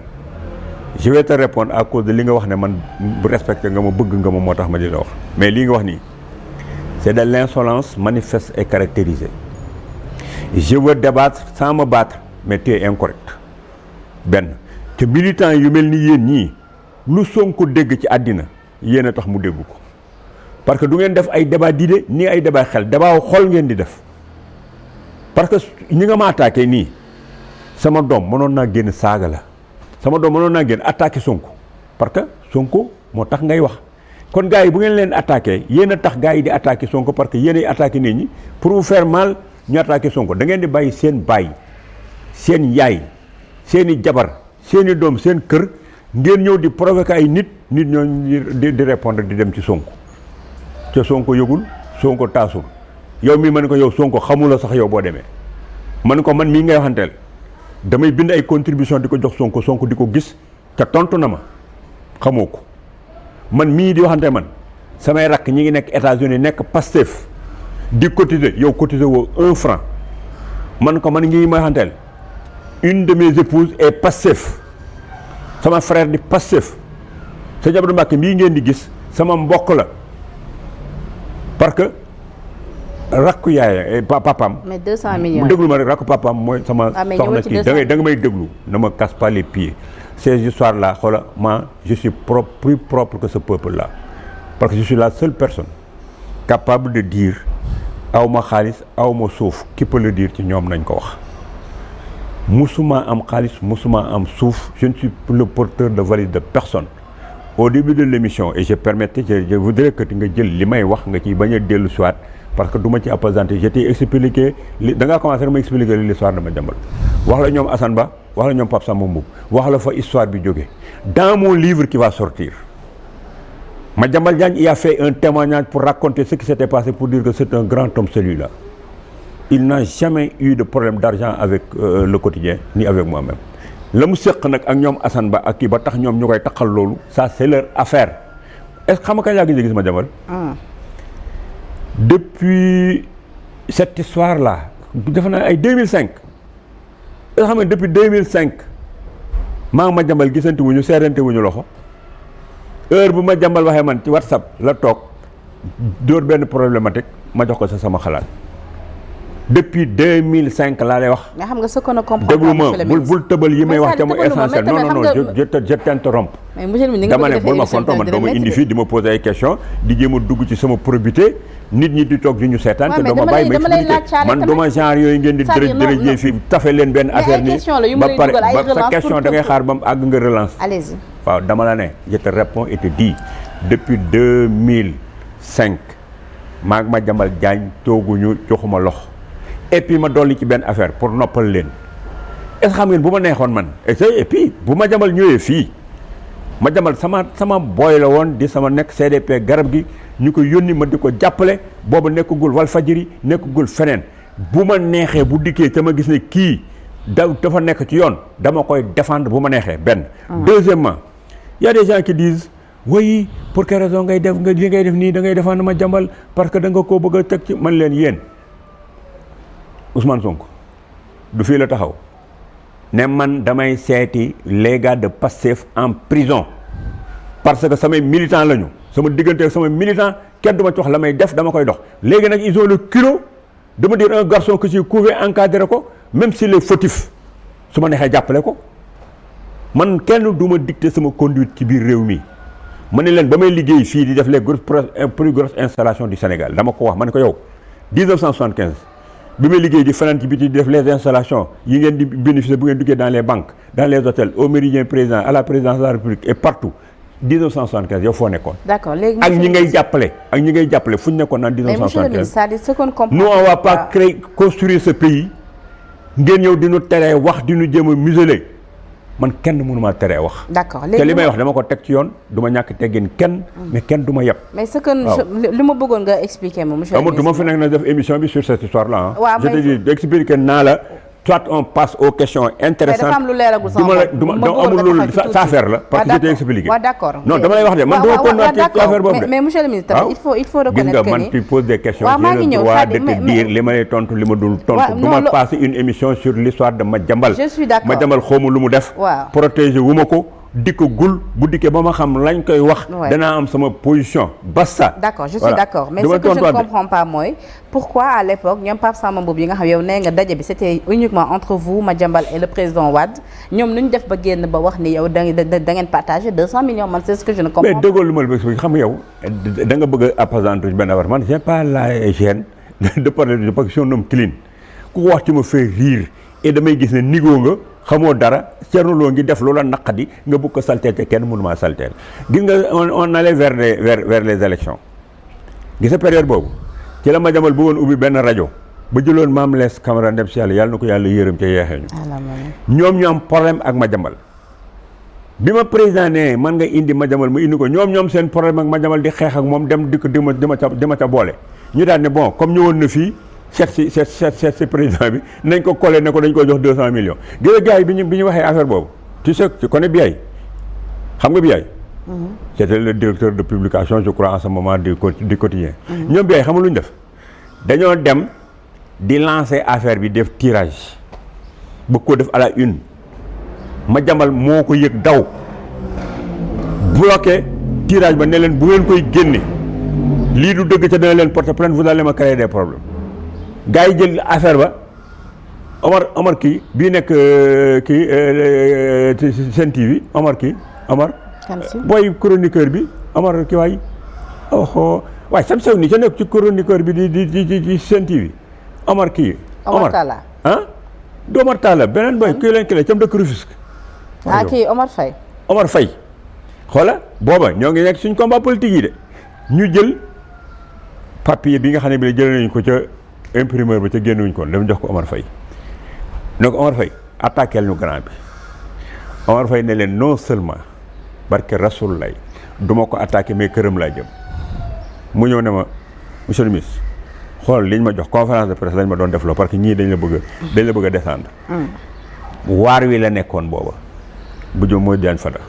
je vais te répondre à cause de li nga wax ne man bu respecté nga ma bëgg nga ma moo tax ma di la wax mais lii nga wax nii c'est de l'insolence manifeste et caractérisée je veux débattre sans me battre mais tu es incorrect benn te militant yu mel ni yéen ñii lu Sonko dégg ci àddina yéen a tax mu dégg ko parce que du ngeen def ay débat d'idées ni ay débat xel débat xol ngeen di def parce que ñi nga ma attaqué nii sama doom mënoon naa génn saaga la sama doom mënoon naa génn attaqué Sonko parce que Sonko moo tax ngay wax kon gars yi bu ngeen leen attaqué yéen a tax gars yi di attaqué Sonko parce que yéen ay attaqué nit ñi pour vous faire mal ñu attaqué Sonko da ngeen di bàyyi seen baay seen yaay seen i jabar seen i doom seen kër ngeen ñëw di provoquer ay nit ñooñu di répondre di dem ci Sonko ca Sonko yëgul Sonko taasul yow mii ma ne ko yow Sonko xamula sax yow boo demee ma ne ko man mii ngay waxanteel damay bind ay contribution di ko jox Sonko di ko gis te tontu na ma xamoo ko man mii di waxante man samay rakk ñi ngi nekk États-Unis nekk Pastef di cotiser yow cotiser woo 1 franc man ko man ngi may waxanteel une de mes épouses est Pastef sama frère di Pastef sëñ Abdou Mbacké mii ngeen di gis sama mbokk la parce que rakku yaay papaam. mais 200 millions mu déglu ma rek rakku papaam mooy sama. soxna kii da nga may déglu ne me casse pas les pieds. ces histoires là xoola moi je suis plus propre que ce peuple là parce que je suis la seule personne capable de dire aw ma xaalis aw ma suuf qui peut le dire ci ñoom nañ ko wax. musuma am xaalis musuma am suuf je ne suis le porteur de valise de personne. Au début de l'émission et je voudrais que nga jël li may wax nga ci bañ a dellu soit parce que du ma ci appesanté j'étais expliqué li da ngaa commencé rek ma expliqué l'histoire de Madiambal wax la ñoom Assane Ba wax la ñoom Pape Samba Mboup wax la fa histoire bi jógee dans mon livre qui va sortir Madiambal Diagne il a fait un témoignage pour raconter ce qui s'était passé pour dire que c'est un grand homme celui-là il n'a jamais eu de problème d'argent avec le quotidien ni avec moi-même la mu séq nag ak ñoom Assane Ba ak kii ba tax ñoom ñu koy taxal loolu ça c'est leur affaire est-ce que xam nga kañ laa gis Madiambal depuis cette histoire là defe naa ay 2005 nga xam ne depuis 2005 maa ngi Madiambal gisante wuñu seerante wuñu loxo heure bu Madiambal waxee man ci WhatsApp la toog dóor benn problématique ma jox ko sa sama xalaat depuis 2005 laa lay wax. nga xam nga ce qu'on ne comprend pas. déglu ma bul tëbal yi may wax te mu essentiel non je t'interromps. mais monsieur le ministre dama ne bul ma fonto man doo ma indi fii di ma poser ay questions di jéem a dugg ci sama probité nit ñi di toog di ñu seetaan te doo ma bàyyi ma expliquer man duma genre yooyu ngeen di dërëjee fii tafe leen benn affaire nii ba pare ba sa question da ngay xaar ba mu àgg nga relance. allez-y. waaw dama la ne je te réponds et te dis depuis 2005 maa ngi Madiambal Diagne tooguñu joxuma lox et puis ma dolli ci benn affaire pour noppal leen est-ce que xam ngeen bu ma neexoon man et puis bu Madiambal ñëwee fii Madiambal sama booy la woon di sama nekk CDP garab gi ñu ko yónni ma di ko jàppale boobu nekkagul Walfadjri nekkagul feneen bu ma neexee bu dikkee te ma gis ne kii dafa nekk ci yoon dama koy défendre bu ma neexee benn. Deuxièmement y a des gens qui disent oui pour quelle raison ngay def li ngay def nii da ngay défendre Madiambal parce que da nga koo bëgg a teg ci man leen yéen. Ousmane Sonko du fii la taxaw ne man damay seeti les gars de Pastef en prison parce que samay militants lañu sama diggante ak samay militants kenn du ma ci wax la may def dama koy dox léegi nag ils ont le culot de me dire un garçon que j'ai couvé encadré ko même s'il est fautif su ma neexee jàppale ko man kenn du ma dicter sama conduite ci biir réew mi ma ne leen ba may liggéey fii di def les plus grosses installations du Sénégal dama ko wax ma ne ko yow 1975 bi may liggéey di fanaan ci biti di def les installations yi ngeen di bénéficier bu ngeen duggee dans les banques dans les hôtels au Méridien président à la présidence de la République et partout 1975 yow foo nekkoon. d'accord léegi ak ñi ngay jàppale fu ñu nekkoon naan 1975. mais monsieur le ministre c'est-à-dire ce qu'on comprend. nous on va pas construire ce pays ngeen ñëw di ñu teree wax di ñu jéem a museler man kenn mënu maa teree wax. d'accord léegi te li may wax dama ko teg ci yoon du ma ñàkk teggin kenn. mais kenn du ma yeb. mais ce que li ma bëggoon nga expliquer ma monsieur le ministre. du ma fi nekk na def émission bi sur cette histoire là waaw je te dis expliquer naa la. soit on passe aux questions intéressantes. mais dafa am lu leeragul sama bopp amul loolu sa affaire la. parce que je t'ai expliqué. waaw d'accord non dama lay wax de man dama continuer ci affaire boobu de. mais monsieur le ministre il faut reconnaître que gis nga man tu poses des questions. waaw maa ngi ñëw droit de te dire li ma lay tontu li ma dul tontu. du ma passer une émission sur l'histoire de Madiambal. je suis d'accord Madiambal xawma lu mu def. waaw protéger wu ma ko. dikk gul bu dikkee ba ma xam lañ koy wax. danaa am sama position basta. d'accord je suis d'accord mais ce que je ne comprends pas mooy pourquoi à l'époque ñoom Pape Samba Mboup yi nga xam yow nee nga daje bi c'était uniquement entre vous Madiambal et le président Wade ñoom nu ñu def ba génn ba wax ni yow da ngeen partager 200 millions man c'est ce que je ne comprends pas. mais déggoo lu ma la expliqué xam nga yow da nga bëgg a appesantir benn affaire man j'ai pas la gêne de parler de parce que je suis un homme clean ku wax ci ma fait rire et damay gis ne nigoo nga. xamoo dara Thierno Lo ngi def loola naqadi nga bëgg ko salteel te kenn mënu maa salteel gis nga on allait vers les élections gis nga période boobu ci la Madiambal bëggoon ubbi benn rajo ba jëloon Mame Less Camara ndem si yàlla na ko yàlla yërëm ca yeexee ñu ñoom ñu am problème ak Madiambal bi ma président ne man nga indi Madiambal ma indi ko ñoom seen problème ak Madiambal di xeex ak moom dem di ko di ma ca boole ñu daal ne bon comme ñëwoon na fii seet si président bi nañ ko collé ne ko dañ ko jox 200 millions gis nga gars yi bi ñu waxee affaire boobu tu sais tu connais Biaye xam nga Biaye c'était le directeur de publication je crois en ce moment du quotidien ñoom Biaye xam nga lu ñu def dañoo dem di lancer affaire bi def tirage bëgg ko def à la une Madiambal moo ko yëg daw bloqué tirage ba ne leen bu ngeen koy génne lii du dëgg ca dana leen porter plainte vous allez me créer des problèmes gars yi jël affaire ba Omar kii bii nekk Sen TV Omar booy chroniqueur bi Omar kii waay waaye sam sew ni ca nekk ci chroniqueur bi di Sen TV Omar Talla du Omar Talla beneen booy kii leen cam dëkk Rufisque kii Omar Faye xoola booba ñoo ngi nekk suñ combat politique yi de ñu jël papier bi nga xam ne bi jëlee nañu ko ca imprimeur ba ca génnewuñ ko dem jox ko Omar Faye ne ko Omar Faye attaqué ñu grand bi Omar Faye ne leen non seulement barke Rasulullah duma ko attaqué mais këram laa jëm mu ñëw ne ma monsieur le ministre xool liñ ma jox conférence de presse lañ ma doon def loo parce que ñii dañ la bëgg a descendre waar wi la nekkoon booba bu jëm mooy Diagne Fada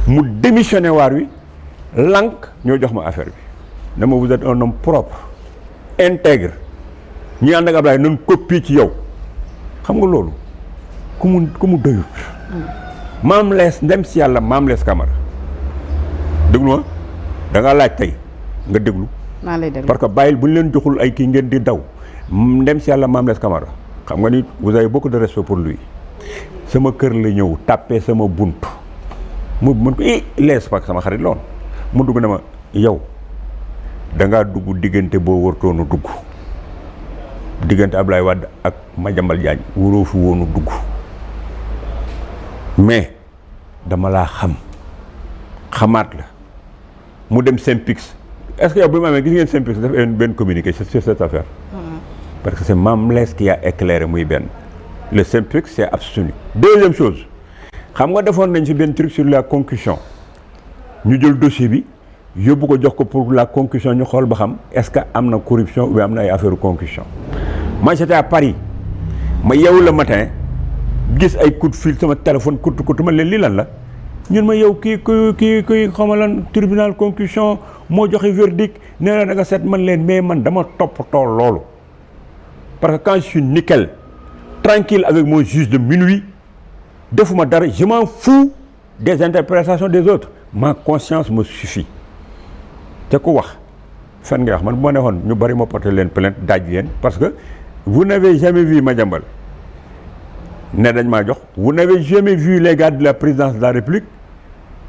mu démissionné waar wi lank ñoo jox ma affaire bi ne ma vous êtes un homme propre intègre ñi ànd ak Ablaye nañ copie ci yow xam nga loolu ku mu doyut Mame Less ndem si yàlla Mame Less Camara déglu ma da nga laaj tey nga déglu parce que bàyyil bu ñu leen joxul ay kii ngeen di daw ndem si yàlla Mame Less Camara xam nga ni vous avez beaucoup de respect pour lui sama kër la ñëw tàppee sama bunt mu mën ko lees parce que sama xarit la woon mu dugg na ma yow dangaa dugg diggante boo wartoonu dugg diggante Ablaye Wade ak Madiambal Diagne waroo fi woonu dugg mais dama laa xamaat la mu dem Synpics est-ce que yow bi mu amee gis ngeen Synpics def benn communiqué sur cette affaire parce que c'est Mame Less qui a éclairé muy benn le Synpics c'est abstenu. Deuxième chose xam nga defoon nañ ci benn truc sur la concussion ñu jël dossier bi yóbbu ko jox ko pour la concussion ñu xool ba xam est-ce que am na corruption ou am na ay affaire concussion moi j'étais à Paris ma yeewu le matin gis ay coup de fil sama téléphone kutu ma leen lii lan la ñun ma yow kii xama lan tribunal concussion moo joxe verdict nee na da nga seet man leen mais man dama toppatoo loolu parce que quand je suis nickel tranquille avec mon juge de minuit defuma dara je m'en fous des interprétations des autres ma conscience me suffit te ku wax fen nga wax man bu ma neexoon ñu bari ma porté leen plainte daaj leen parce que vous n'avez jamais vu Madiambal ne dañ maa jox vous n'avez jamais vu les gars de la présidence de la République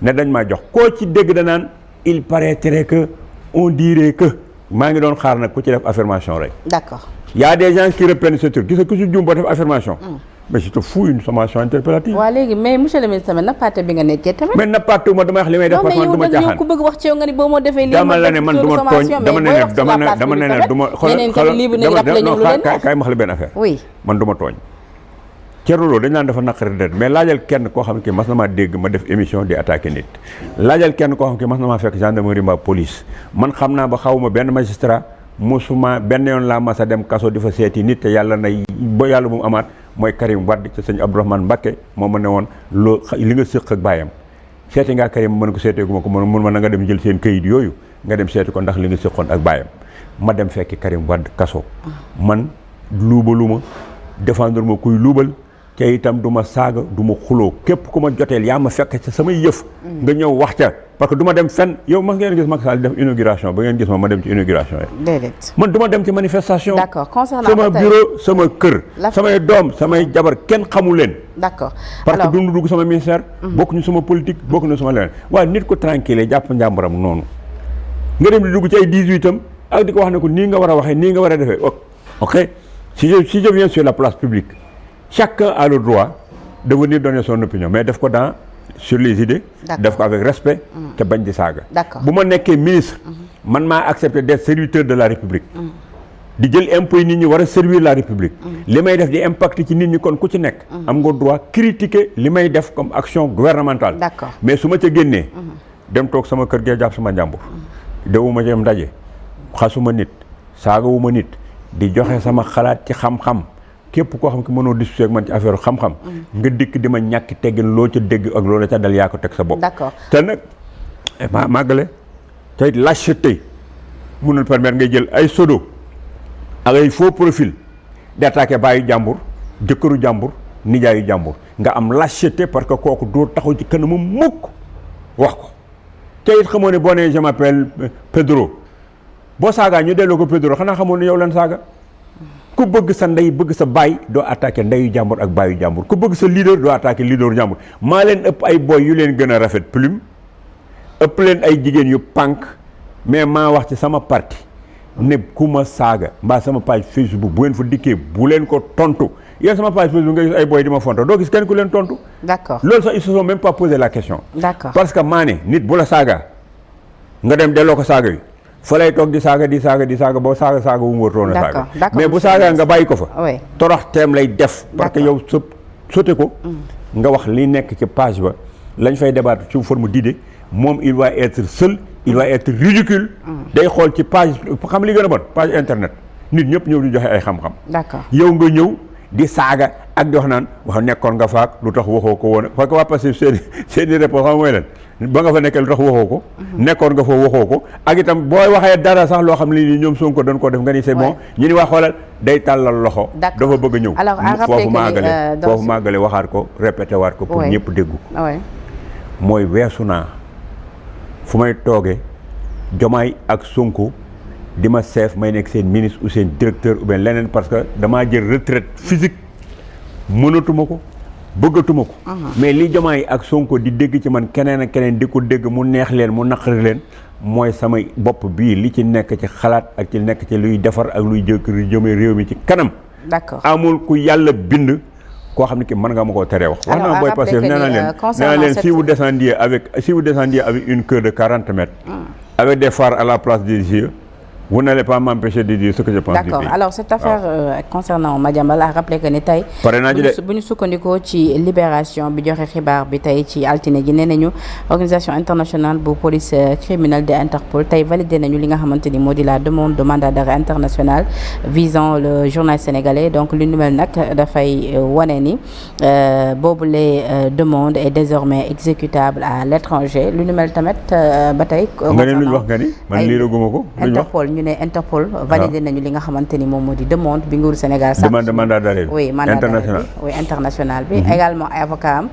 ne dañ maa jox koo ci dégg danaan il paraîtrait que on dirait que maa ngi doon xaar nag ku ci def affirmation rek. D'accord. Il y a des gens qui reprennent ce truc gis nga ku ci juum ba def affirmation. mais je te fous une sommation interpellative. waaw léegi mais monsieur le ministre tamit nappaate bi nga nekkee tamit. mais nappaatuma damay wax li may def parce que man du ma caaxaan. non mais yow ku bëgg wax ci yow nga ni boo moo defee. lii dama la ne man du ma tooñ dama ne du ma xoolal kaay ma wax la benn affaire. oui man du ma tooñ. Thierno Lo dañ naan dafa naqari det mais laajal kenn koo xam ne mas na maa dégg ma def émission di attaqué nit laajal kenn koo xam ne mas na maa fekk gendarmerie mbaa police man xam naa ba xawuma benn magistrat musuma benn yoon laa mas a dem kaso di fa seeti nit te yàlla na ba yàlla bu mu amaat mooy Karim Wade ci sëñ Abdourahmane Mbacké moo ma ne woon loo li nga séq ak baayam seeti ngaa Karim mën ko seetee gu ma ko mun ma na nga dem jël seen këyit yooyu nga dem seeti ko ndax li nga séqoon ak baayam ma dem fekki Karim Wade kaso man luubaluma défendre ma kuy luubal te itam du ma saaga du ma xuloo képp ku ma joteel yaa ma fekk ca samay yëf nga ñëw wax ca parce que du ma dem fenn yow ma ngeen gis Macky Sall def inauguration ba ngeen gis ma dem ci inauguration yi déedéet man du ma dem ci manifestation d'accord concernant sama bureau sama kër samay doom samay jabar kenn xamu leen d'accord parce que duñu dugg sama ministère bokkuñu sama politique bokkuñu sama leneen waaye nit ko tranquille jàpp njàmbaram noonu nga dem di dugg ci ay 18 am ak di ko wax ne ko nii nga war a waxee nii nga war a defee ok si je viens sur la place publique chacun a le droit de venir donner son opinion mais def ko sur les idées def ko avec respect te bañ di saaga bu ma nekkee ministre man maa accepté d'être serviteur de la République di jël impôt yi nit ñi war a servir la république li may def di impact ci nit ñi kon ku ci nekk am nga droit critiquer li may def comme action gouvernementale. D'accord. mais su ma ca génnee dem toog sama kër gee jàpp sama njàmbur dewuma ci ndaje xasuma nit saagawuma nit di joxe sama xalaat ci xam-xam képp koo xam ki mënoo discuter ak man ci affaire xam-xam nga dikk di ma ñàkki teggin loo ca dégg ak loolu ca dal yaa ko teg sa bopp. D'accord. te nag màggale tey lâcheté mënul permettre ngay jël ay pseudo ak ay faux profil di attaqué baayu jàmbur jëkkëru jàmbur nijaayu jàmbur nga am lâcheté parce que kooku doo taxaw ci kanamu mukk wax ko te it xamoo ne boo nee je m'appelle Pedro boo saagaa ñu delloo ko Pedro xanaa xamoo ne yow lan saaga ku bëgg sa ndey bëgg sa baay doo attaqué ndeyu jàmbur ak baayu jàmbur ku bëgg sa leader doo attaqué leader jàmbur maa leen ëpp ay boy yu leen gën a rafet plume ëpp leen ay jigéen yu pànk mais maa wax ci sama parti ne ku ma saaga mbaa sama page Facebook bu ngeen fa dikkee bu leen ko tontu yéen sama page Facebook nga gis ay boy di ma fonto doo gis kenn ku leen tontu. D'accord. loolu sax ils se sont même pas posé la question. D'accord. parce que maa ne nit bu la saaga nga dem delloo ko saaga yi fa lay toog di saaga boo saaga wu mu wërtoon a saaga. D'accord. mais bu saaga nga bàyyi ko fa. Oui. torox teem lay def. parce que yow sote ko. nga wax li nekk ci page ba lañ fay débattre sous forme d'idée moom il va être seul. il va être ridicule. day xool ci page xam li gën a bon page internet nit ñëpp ñëw di joxe ay xam-xam. D'accord. yow nga ñëw di saaga ak di wax naan wax nekkoon nga faak lu tax waxoo ko woon parce que waa Pastef seeni réponse xam mooy leen ba nga fa nekkee lu tax waxoo ko. nekkoon nga fa waxoo ko ak itam booy waxee dara sax loo xam ne nii ñoom Sonko dañ ko def nga ni c'est bon ñu ni wax xoolal day tàllal loxo. D'accord. dafa bëgg a ñëw. alors à rappeler que foofu maagale waxaat ko répété waat ko. pour ñëpp dégg ko. oui. mooy weesu naa fu may toogee Diomaye ak Sonko di ma seef may nekk seen ministre ou seen directeur ou bien leneen parce que damaa jël retraite physique mënatuma ko bëggatuma ko. mais li Diomaye ak Sonko di dégg ci man keneen ak keneen di ko dégg mu neex leen mu naqari leen mooy samay bopp bii li ci nekk ci xalaat ak ci nekk ci luy defar ak luy jëmee réew mi ci kanam. D'accord. amul ku yàlla bind koo xam ne ki mën nga ma koo teree wax. wax naa booy passé nee naa leen si vous descendiez avec une queue de 40 mètres. avec des phares à la place des yeux. vous n'allez pas m'empêcher de dire ce que je pense. D'accord. Alors cette affaire concernant Madiambal a rappelé que ni tey bu ñu sukkandikoo ci libération bi joxe xibaar bi tey ci altine gi nee nañu organisation internationale bu police criminelle de Interpol tey validé nañu li nga xamante ni moo di la demande de mandat d'arrêt international visant le journal sénégalais donc lu nu mel nag dafay wane ni boobule demande est désormais exécutable à l'étranger lu nu mel tamit ba tey. nga ne lu ñu wax nga ni man liiraguma ko. Interpol ñu ne Interpol validé nañu li nga xamante ni moom moo di demande bi nguuru Sénégal sax demande de mandat d'arrêt oui mandat international oui international bi également ay avocat am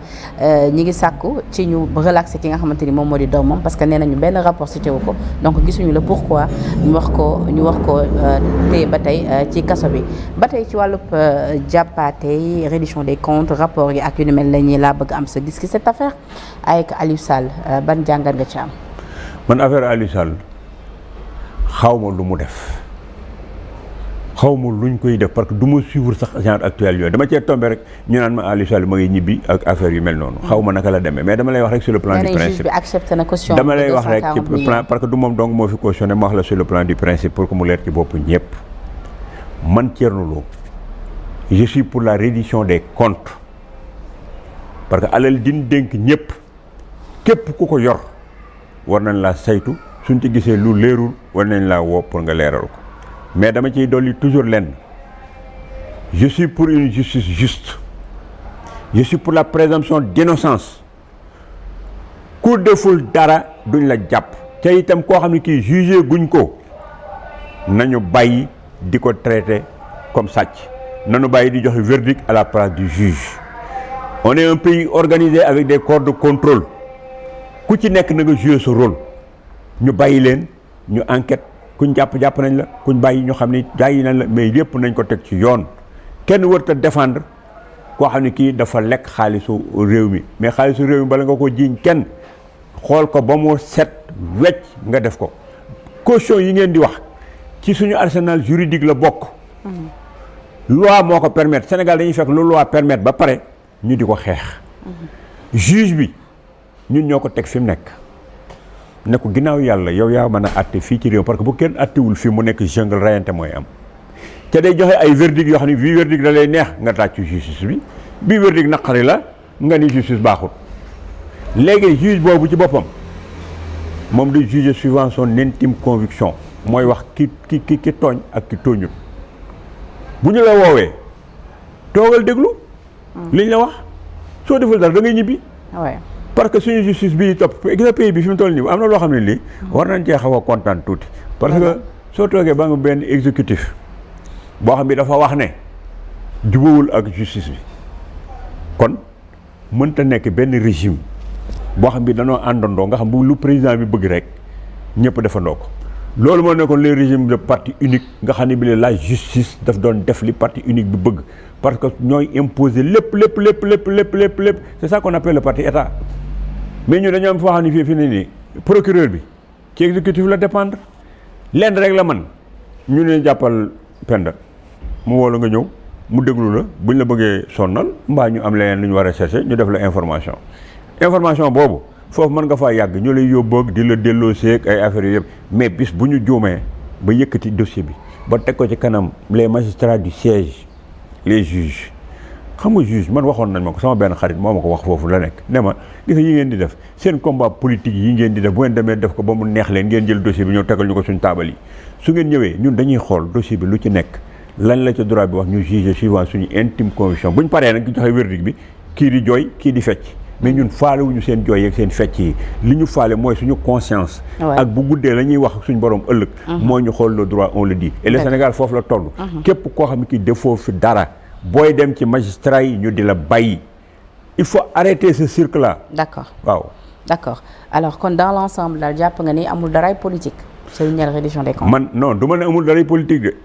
ñi ngi sàkku ci ñu relaxé ki nga xamante ni moom moo di doomam parce que nee nañu benn rapport cité wu ko donc gisuñu la pourquoi ñu wax ko téye ba tey ci kaso bi ba tey ci wàllub jàppaate reddition des comptes rapport yi ak yu ni mel la ñuy laa bëgg am sa gis-gis cette affaire avec Aliou Sall ban jàngat nga ci am. man affaire Aliou Sall xawma lu mu def xawma luñ koy def parce que du ma suivre sax genre actuel yooyu dama cee tombé rek ñu naan ma Aliou Sall ma ngi ñibbi ak affaire yu mel noonu xawma naka la demee mais dama lay wax rek sur le plan du principe dama lay wax rek ci plan parce que du moom donc moo fi cautionné ma wax la sur le plan du principe pour que mu leer ci bopp ñëpp man Thierno Lo je suis pour la reddition des comptes parce que alal din dénk ñëpp képp ku ko yor war nañ laa saytu suñ ci gisee lu leerul war nañ laa woo pour nga leeral ko mais dama ciy dolli toujours lenn je suis pour une justice juste je suis pour la présomption d'innocence ku deful dara duñ la jàpp te itam koo xam ne kii jugé guñ ko nañu bàyyi di ko traité comme sàcc nañu bàyyi di joxe verdict à la place du juge on est un pays organisé avec des corps de contrôle ku ci nekk na nga jouer ce rôle ñu bàyyi leen ñu enquête kuñ jàpp nañ la kuñ bàyyi ñu xam ne jàyyi nañ la mais yépp nañ ko teg ci yoon kenn warut a défendre koo xam ne kii dafa lekk xaalisu réew mi mais xaalisu réew mi bala nga ko jiiñ kenn xool ko ba mu set wecc nga def ko caution yi ngeen di wax ci suñu arsenal juridique la bokk loi moo ko permettre Sénégal dañuy fekk lu loi permettre ba pare ñu di ko xeex juge bi ñun ñoo ko teg fi mu nekk ne ko ginnaaw yàlla yow yaa mën a àtte fii ci réew parce que bu kenn àttewul fii mu nekk jungle rayante mooy am te day joxe ay verdict yoo xam ne bii verdict da lay neex nga tàccu justice bi bii verdict naqari la nga ni justice baaxul léegi juge boobu ci boppam moom di juge suivant son intime conviction mooy wax ki tooñ ak ki tooñut bu ñu la woowee toogal déglu liñ la wax soo deful dara da ngay ñibbi parce que suñu justice bi topp gis nga pays bi fi mu toll nii am na loo xam ne lii war nañ cee xaw a kontaan tuuti parce que soo toogee ba nga benn exécutif boo xam bi dafa wax ne jubawul ak justice bi kon mënta nekk benn régime boo xam bi danoo àndandoo nga xam bu lu président bi bëgg rek ñëpp defandoo ko loolu moo nekkoon les régimes de parti unique nga xam ne bi la justice daf doon def li parti unique bi bëgg parce que ñooy imposer lépp c'est ça qu'on appelle le parti état mais ñu dañoo am foo xam ne fii ne nii procureur bi ci exécutif la dépendre lenn rek la man ñu ne jàppal Penda mu woo la nga ñëw mu déglu la buñ la bëggee sonnal mbaa ñu am leneen lu ñu war a chercher ñu def la information boobu foofu mën nga faa yàgg ñu lay yóbboog di la delloo seeg ay affaires yëpp mais bis bu ñu juumee ba yëkkati dossier bi ba teg ko ci kanam les magistrats du siège les juges xam nga juge man waxoon nañ ma ko sama benn xarit moo ma ko wax foofu la nekk ne ma gis nga yi ngeen di def seen combat politique yi ngeen di def bu ngeen demee def ko ba mu neex leen ngeen jël dossier bi ñëw tegal ñu ko suñ taabal yi su ngeen ñëwee ñun dañuy xool dossier bi lu ci nekk lan la ca droit bi wax ñu juger suivant suñu intime conviction buñ paree nag joxe verdict bi kii di jooy kii di fecc mais ñun faale wuñu seen jooy ak seen fecc yi li ñu faale mooy suñu conscience ak bu guddee la ñuy wax suñu borom ëllëg mooy ñu xool le droit on le dit et le Sénégal foofu la toll képp koo xam ne kii defoo fi dara booy dem ci magistrat yi ñu di la bàyyi il faut arrêter ce cirque là d'accord waaw d'accord alors kon dans l'ensemble daal jàpp nga ni amul daray politique c'est une reddition des comptes man non du ma ne amul daray politique de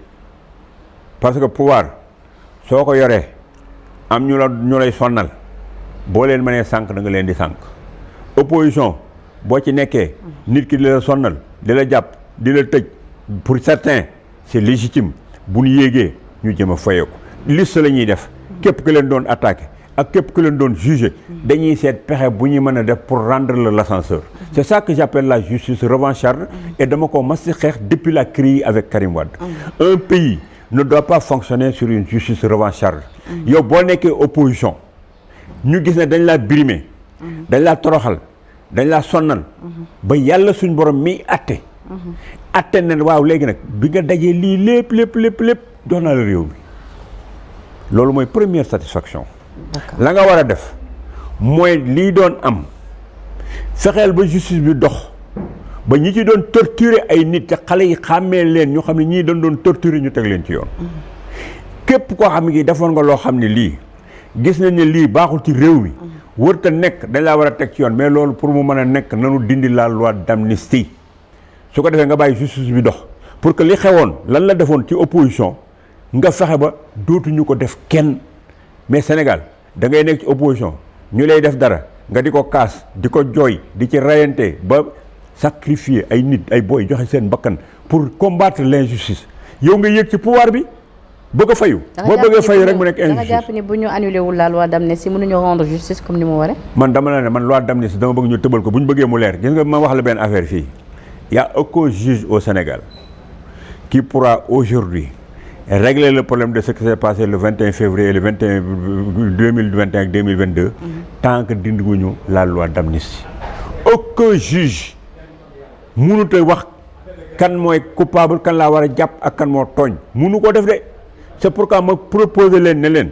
parce que pouvoir soo ko yoree am ñu lay sonnal boo leen mënee sànq da nga leen di sànq opposition boo ci nekkee nit ki di la sonnal di la jàpp di la tëj pour certains c'est légitime bu ñu yéegee ñu jëm a fayeeku liste la ñuy def képp ku leen doon attaqué ak képp ku leen doon jugé dañuy seet pexe bu ñuy mën a def pour rendre l'ascenseur c'est ça que j'appelle la justice revancharde et dama ko mas si xeex depuis la crise avec Karim Wade un pays ne doit pas fonctionner sur une justice revancharde yow boo nekkee opposition ñu gis ne dañ laa brimer dañ laa toroxal dañ laa sonnal ba yàlla suñ borom mi atte ne waaw léegi nag bi nga dajee lii lépp jox naa la réew mi loolu mooy première satisfaction la nga war a def mooy lii doon am fexeel ba justice bi dox ba ñi ci doon torturer ay nit te xale yi xàmmee leen ñu xam ne ñii doon torturer ñu teg leen ci yoon képp koo xam ne defoon nga loo xam ne lii gis nañ ne lii baaxul ci réew mi wërta nekk dañ laa war a teg ci yoon mais loolu pour mu mën a nekk nanu dindi la loi d'amnistie su ko defee nga bàyyi justice bi dox pour que li xewoon lan la defoon ci opposition nga fexe ba dootuñu ko def kenn mais Sénégal da ngay nekk ci opposition ñu lay def dara nga di ko kaas di ko jooy di ci rayante ba sacrifier ay nit ay boy joxe seen bakkan pour combattre l'injustice yow nga yéeg ci pouvoir bi bëgg a fayu boo bëggee fayu rek mu nekk injustice. da nga jàpp ni bu ñu annulé wul la loi d'amnistie mënuñu rendre justice comme ni mu waree. man dama la ne man loi d'amnistie dama bëgg ñu tëbal ko bu ñu bëggee mu leer gis nga ma wax la benn affaire fii y a aucun juge au Sénégal qui pourra aujourd'hui régler le problème de ce qui s'est passé le 21 février et le 21 2021 ak 2022 tant que dindiwuñu la loi d'amnistie. Aucun juge mënut a wax kan mooy coupable kan laa war a jàpp ak kan moo tooñ mënu ko def de. C'est pourquoi ma proposer leen ne leen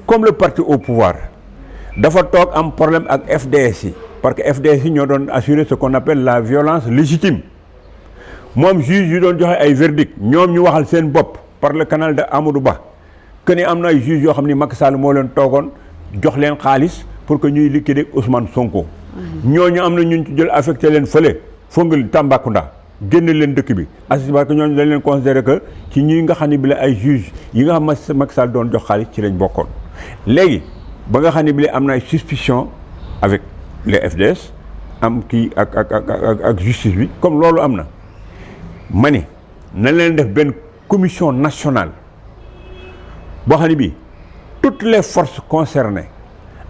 comme le parti au pouvoir dafa toog am problème ak FDS yi parce que FDS yi ñoo doon assurer ce qu'on appelle la violence légitime moom juge yu doon joxe ay verdict ñoom ñu waxal seen bopp par le canal de Amadou Ba que ni am na ay juges yoo xam ni Macky Sall moo leen toogoon jox leen xaalis pour que ñuy liquider Ousmane Sonko ñooñu am na ñu ci jël affecté leen fële Fongolimbi Tambacounda génn leen dëkk bi parce que ñooñu dañ leen considéré que ci ñi nga xam ne bi la ay juge yi nga xam Macky Sall doon jox xaalis ci lañ bokkoon léegi ba nga xam ne bi la am na ay suspicion avec les FDS am kii ak justice bi comme loolu am na ma ni nañ leen def benn commission nationale boo xam ne bii toutes les forces concernées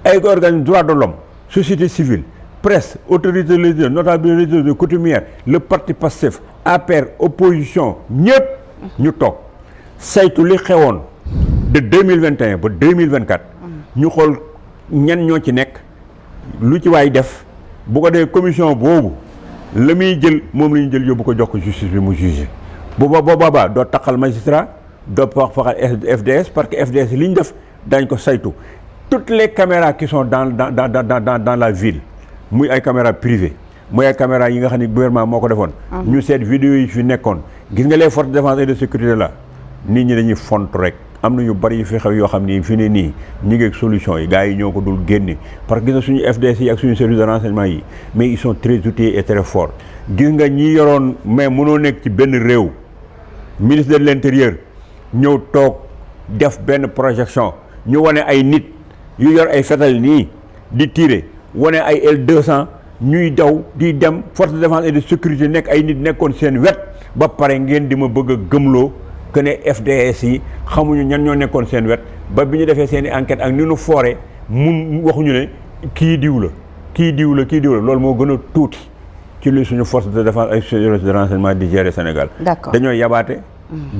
ay organismes droits de l'homme société civile presse, autorités religieuses, notables religieuses, coutumières, le parti Pastef, APR, opposition, ñëpp ñu toog saytu li xewoon de 2021 ba 2024 ñu xool ñan ñoo ci nekk lu ci waay def bu ko dee commission boobu la muy jël moom la ñu jël yóbbu ko jox ko justice bi mu jugé bu boobaa doo taqal magistrat doo faxal FDS parce que FDS li ñu def dañ ko saytu toutes les caméras qui sont dans la ville muy ay caméras privées muy ay caméras yi nga xam ne gouvernement moo ko defoon. ñu seet vidéo yi fi nekkoon gis nga les forces de défense et de sécurité là nit ñi dañuy font rek am na yu bari yu fi xew yoo xam ni fi ne nii ñu ngi ak solution yi gars yi ñoo ko dul génne parce que gis nga suñu FDS yi ak suñu service de renseignement yi mais ils sont très outillés et très forts gis nga ñi yoroon mais mënoo nekk ci benn réew ministre de l'intérieur ñëw toog def benn projection ñu wane ay nit yu yor ay fetal nii di tirer wane ay L200 ñuy daw di dem force de défense et de sécurité nekk ay nit nekkoon seen wet ba pare ngeen di ma bëgg a gëmloo que ne FDS yi xamuñu ñan ñoo nekkoon seen wet ba bi ñu defee seen i enquête ak ni ñu foore mun waxuñu ne kii diw la loolu moo gën a tuuti ci li suñu force de défense ak service de renseignement di gérer Sénégal. D'accord. dañoo yabaate.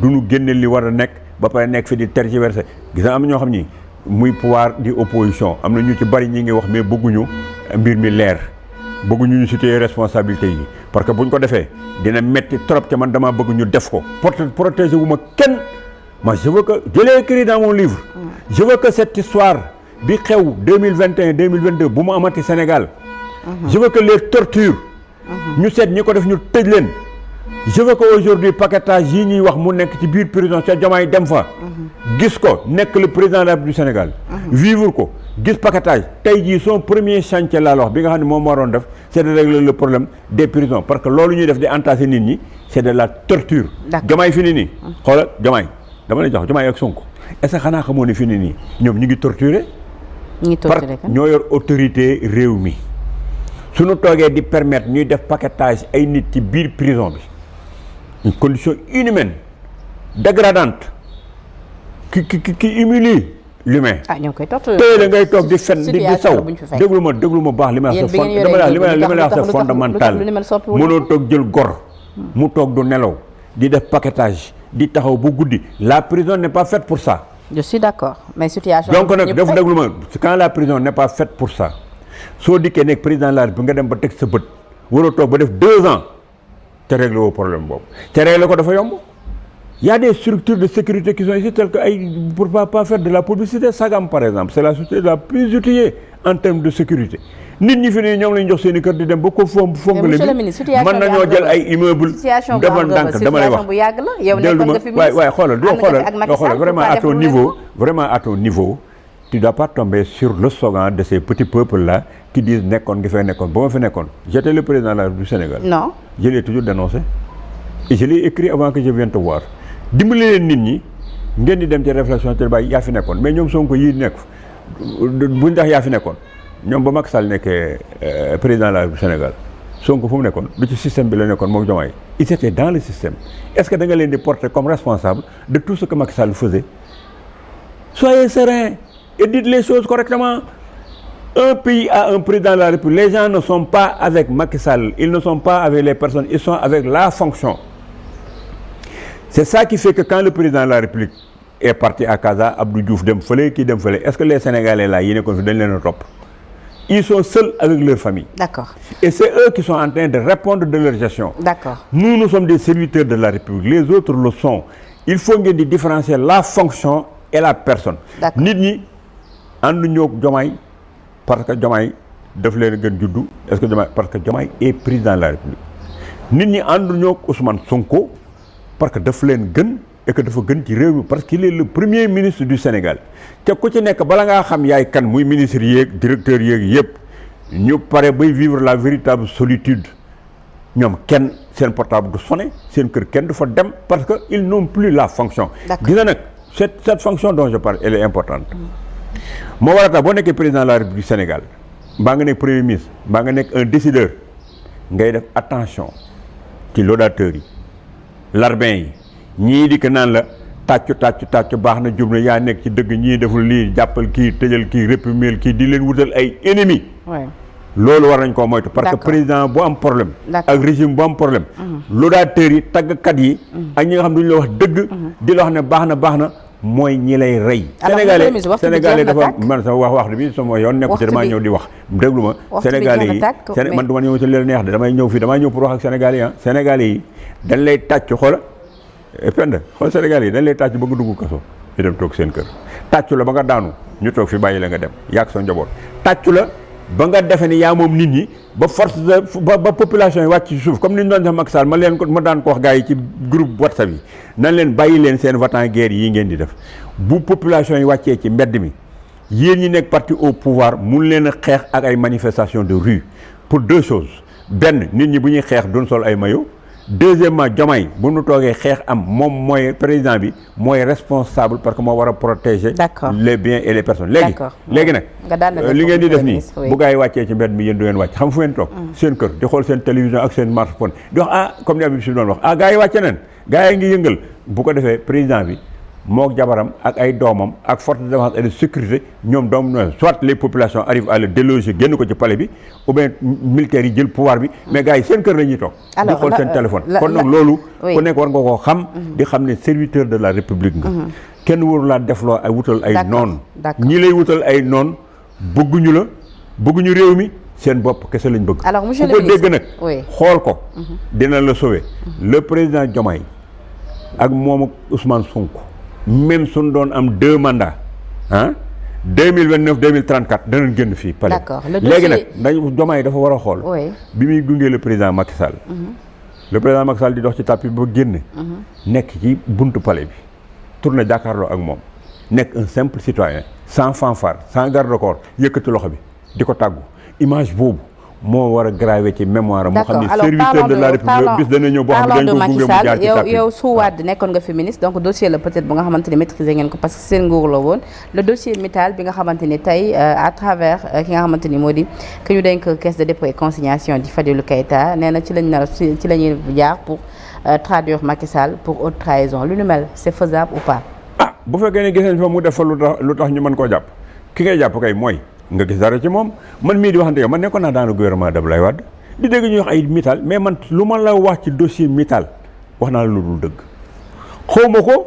duñu génne li war a nekk ba pare nekk fi di tergiverser gis nga am ñoo xam ni muy pouvoir di opposition am na ñu ci bari ñi ngi wax mais bëgguñu mbir mi leer bëgguñu ñu situer responsabilité yi parce que buñ ko defee dina metti trop te man damaa bëgg ñu def ko protéger wu ma kenn moi je veux que je l'ai écrit dans mon livre je veux que cette histoire bi xew 2021 2022 bu mu amati Sénégal je veux que les tortures ñu seet ñi ko def ñu tëj leen je veux que aujourd'hui paquetage yi ñuy wax mu nekk ci biir prison ca Diomaye dem fa gis ko nekk le président de la République du Sénégal vivre ko gis paquetage tey jii son premier chantier laa la wax bi nga xam ne moom waroon def c'est de régler le problème des prisons parce que loolu ñuy def di entasser nit ñi c'est de la torture Diomaye fi ni nii xoolal Diomaye dama lay jox Diomaye ak Sonko est-ce que xanaa xamoo ne fi ni nii ñoom ñu ngi torturer parce que ñoo yor autorité réew mi suñu toogee di permettre ñuy def paquetage ay nit ci biir prison bi une condition inhumaine dégradante qui humilie l'humain. ñoo koy torturer tey la ngay toog di fen di saw déglu ma baax li ma wax c'est fondamental mënoo toog jël gor mu toog du nelaw di def paquetage di taxaw bu guddi la prison n'est pas faite pour ça. Je suis d'accord mais situation. donc nag déglu ma quand la prison n'est pas faite pour ça soo dikkee nekk président de la République nga dem ba teg sa bët waroo toog ba def 2 ans. te réglé woo problème boobu te réglé ko dafa yomb y a des structures de sécurité qui sont ici telles que ay pour pas faire de la publicité Sagam par exemple c'est la société la plus outillée en termes de sécurité nit ñi fi nii ñoom lañ jox seen i kër di dem ba ko fongale bi mën nañoo jël ay immeuble defal ndànk dama lay wax waaye xoolal vraiment à ton niveau tu dois pas tomber sur le slogan de ces petits peuples là qui disent nekkoon nga fay nekkoon ba ma fi nekkoon j'étais le président de la République du Sénégal. Non. Je l'ai toujours dénoncé et je l'ai écrit avant que je vienne te voir dimbali leen nit ñi ngeen di dem ci réflexion te bàyyi yaa fi nekkoon mais ñoom Sonko yii nekk buñ tax yaa fi nekkoon ñoom ba Macky Sall nekkee président de la République du Sénégal Sonko fu mu nekkoon du ci système bi la nekkoon moom Diomaye ils étaient dans le système est-ce que da nga leen di porter comme responsable de tout ce que Macky Sall faisait soyez serein et dites les choses correctement. Un pays a un président de la République. Les gens ne sont pas avec Macky Sall, ils ne sont pas avec les personnes, ils sont avec la fonction. C'est ça qui fait que quand le président de la République est parti à Casa, Abdou Diouf dem fële kii dem fële, est-ce que les Sénégalais là yi nekkoon fi dañ leen a topp? Ils sont seuls avec leur famille. D'accord. Et c'est eux qui sont en train de répondre de leur gestion. D'accord. Nous sommes des serviteurs de la République, les autres le sont. Il faut ngeen di différencier la fonction et la personne. D'accord. Nit ñi ànduñoo ak Diomaye parce que Diomaye daf leen gën juddu est-ce que Diomaye parce que Diomaye est président de la République nit ñi ànduñoo ak Ousmane Sonko parce que daf leen gën et que dafa gën ci réew mi parce qu'il est le premier ministre du Sénégal te ku ci nekk bala ngaa xam yaay kan muy ministre yeeg directeur yeeg yëpp ñu pare bay vivre la véritable solitude ñoom kenn seen portable du sonné seen kër kenn du fa dem parce que ils n'ont plus la fonction. Gis nga nag cette fonction dont je parle elle est importante. moo war a tax boo nekkee président de la République du Sénégal mbaa nga nekk premier ministre mbaa nga nekk un décideur ngay def attention ci laudateurs yi larbin yi ñii di ko naan la tàccu baax na jub na yaa nekk ci dëgg ñii deful lii jàppal kii tëjal kii réprimer kii di leen wutal ay ennemis. loolu war nañ koo moytu. parce que président bu am problème. ak régime bu am problème. laudateurs yi taggkat yi. ak ñi nga xam duñu la wax dëgg. di la wax ne baax na mooy ñi lay rey. Sénégalais dafa man sama wax bi sama yoon nekku ci damaa ñëw di wax déglu ma. Sénégalais yi man du ma ñëw ci leen neex de damay ñëw fii damay ñëw pour wax ak Sénégalais yi Sénégalais yi dañ lay tàcc xool Sénégalais yi dañ lay tàcc ba nga dugg kaso ñu dem toog seen kër tàccu la ba nga daanu ñu toog fi bàyyi la nga dem yàgg sa njaboot tàccu la ba nga defe ni yaa moom nit ñi ba force ba population yi wàcc ci suuf comme ni ñu doon def Macky Sall ma daan ko wax gars yi ci groupe WhatsApp yi nan leen bàyyi leen seen va-t-en guerre yi ngeen di def bu population yi wàccee ci mbedd mi yéen ñi nekk parti au pouvoir mun leen a xeex ak ay manifestations de rue pour deux choses benn nit ñi bu ñuy xeex duñ sol ay maillot deuxièmement Diomaye bu nu toogee xeex am moom mooy président bi mooy responsable parce que moo war a protéger les biens et les personnes léegi nag li ngeen di def nii bu gars yi wàccee ci mbedd mi yéen du ngeen wàcc xam fu ngeen toog seen kër di xool seen télévision ak seen smartphone di wax comme ni Habib Sy doon wax gars yi wàcce neen gars yi ngi yëngal bu ko defee président bi mook jabaram ak ay doomam ak force de défense et de sécurité ñoom doom no soit les populations arrivent à le déloger génn ko ci palais bi ou bien militaires yi jël pouvoir bi mais gars yi seen kër la ñuy toog di xool seen téléphone kon nag loolu ku nekk war nga koo xam di xam ne serviteur de la république nga kenn waru laa defloo ay wutal ay noon ñi lay wutal ay noon bëgguñu réew mi seen bopp kese lañ bëgg ku ko dégg nag xool ko dina la sauver le président Diomaye ak moom ak Ousmane Sonko même suñ doon am 2 mandats 2029 2034 danañ génn fii palais léegi nag dañ Diomaye dafa war a xool bi muy gungee le président Macky Sall le président Macky Sall di dox ci tapis ba génn nekk ci buntu palais bi tourné jàkkaarloo ak moom nekk un simple citoyen sans fanfare sans garde-corps yëkkati loxo bi di ko tàggu image boobu moo war a gravé ci mémoire am moo xam ne serviteur de la république bis dana ñëw boo xam ne dañ ko gunge mu jaar ci tapis yow su Wade nekkoon nga fi ministre donc dossier la peut-être bu nga xamante ne maîtriser ngeen ko parce que seen nguur la woon le dossier Mittal bi nga xamante ni tey à travers ki nga xamante ni moo di que ñu dénk caisse de dépôt et consignation di Fadilou Keita nee na ci lañ nar ci la ñuy jaar pour traduire Macky Sall pour haute trahison lu nu mel c'est faisable ou pas bu fekkee ne gis nañ fa mu def fa lu tax ñu mën koo jàpp ki ngay jàpp kay mooy nga gis dara ci moom man mii di waxante yow man nekkoon naa dans le gouvernement d'Abdoulaye Wade di dégg ñuy wax ay Mittal mais man lu ma la wax ci dossier Mittal wax naa la lu dul dëgg xawma ko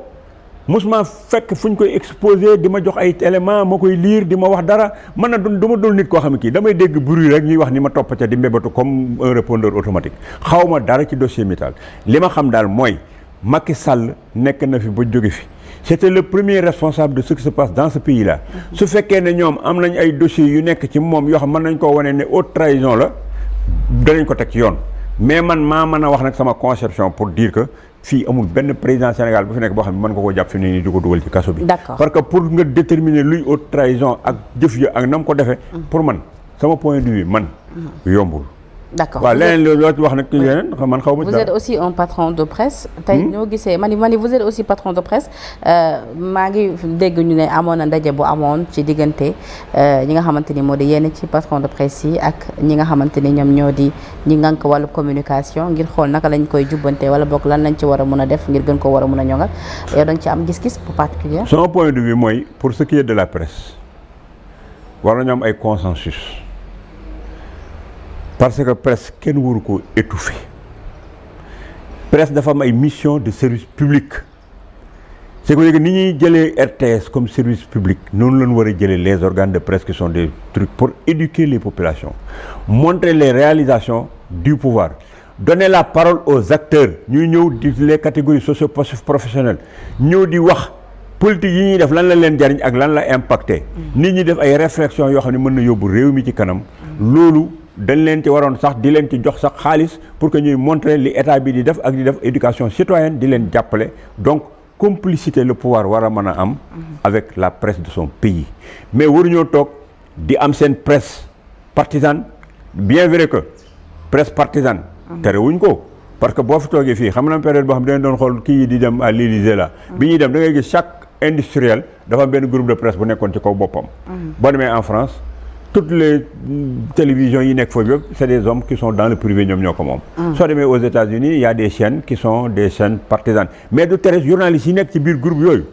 mosuma fekk fu ñu koy exposé di ma jox ay éléments ma koy lire di ma wax dara man na du ma dul nit koo xam ne kii damay dégg bruit rek ñuy wax ni ma topp ca di mbébatu comme un répondeur automatique xaw ma dara ci dossier Mittal li ma xam daal mooy Macky Sall nekk na fi ba jóge fi c'était le premier responsable de ce qui se passe dans ce pays-là su fekkee ne ñoom am nañ ay dossiers yu nekk ci moom yoo xam mën nañ koo wane ne haute trahison la danañ ko teg ci yoon mais man maa mën a wax nag sama conception pour dire que fii amul benn président Sénégal bu fi nekk boo xam ne mën nga koo jàpp fi ne nii di ko dugal ci kaso bi parce que pour nga déterminer luy haute trahison ak jëf ya ak na mu ko defee pour man sama point de vue man yombul d'accord waaw leneen loo ci wax nag ci leneen man xaw ma ci vous êtes aussi un patron de presse tey ñoo gisee ma ni vous êtes aussi patron de presse maa ngi dégg ñu ne amoon na ndaje bu amoon ci diggante ñi nga xamante ni moo di yenn ci patron de presse yi ak ñi nga xamante ni ñoom ñoo di ñi ngànk wàllu communication ngir xool naka lañ koy jubbante wala bokk lan lañ ci war a mën a def ngir gën ko war a mën a ñoŋal yow dañ ci am gis-gis bu particulier sama point de vue mooy pour ce qui est de la presse war nañu am ay consensus parce que presse kenn waru ko étouffer presse dafa am ay mission de service public c'est que ni ñuy jëlee RTS comme service public noonu lañu war a jëlee les organes de presse qui sont des trucs pour éduquer les populations montrer les réalisations du pouvoir donner la parole aux acteurs ñuy ñëw di les catégories socio-professionnelles ñëw di wax politique yi ñuy def lan la leen jariñ ak lan la impacté nit ñi def ay réflexions yoo xam ne mën na yóbbu réew mi ci kanam loolu dañ leen ci waroon sax di leen ci jox sax xaalis pour que ñuy montrer li état bi di def ak di def éducation citoyenne di leen jàppale donc complicité le pouvoir war a mën a am avec la presse de son pays mais waruñoo toog di am seen presse partisane bien vrai que presse partisane terewuñ ko parce que boo fi toogee fii xam na période boo xam ne dañ doon xool kii yi di dem à l'Élysée là bi ñuy dem da ngay gis chaque industriel dafa am benn groupe de presse bu nekkoon ci kaw boppam boo demee en France toutes les télévisions yi nekk foofu yëpp c'est des hommes qui sont dans le privé ñoom ñoo ko moom soo demee aux États-Unis il y a des chaînes qui sont des chaînes partisanes mais du tere journalistes yi nekk ci biir groupe yooyu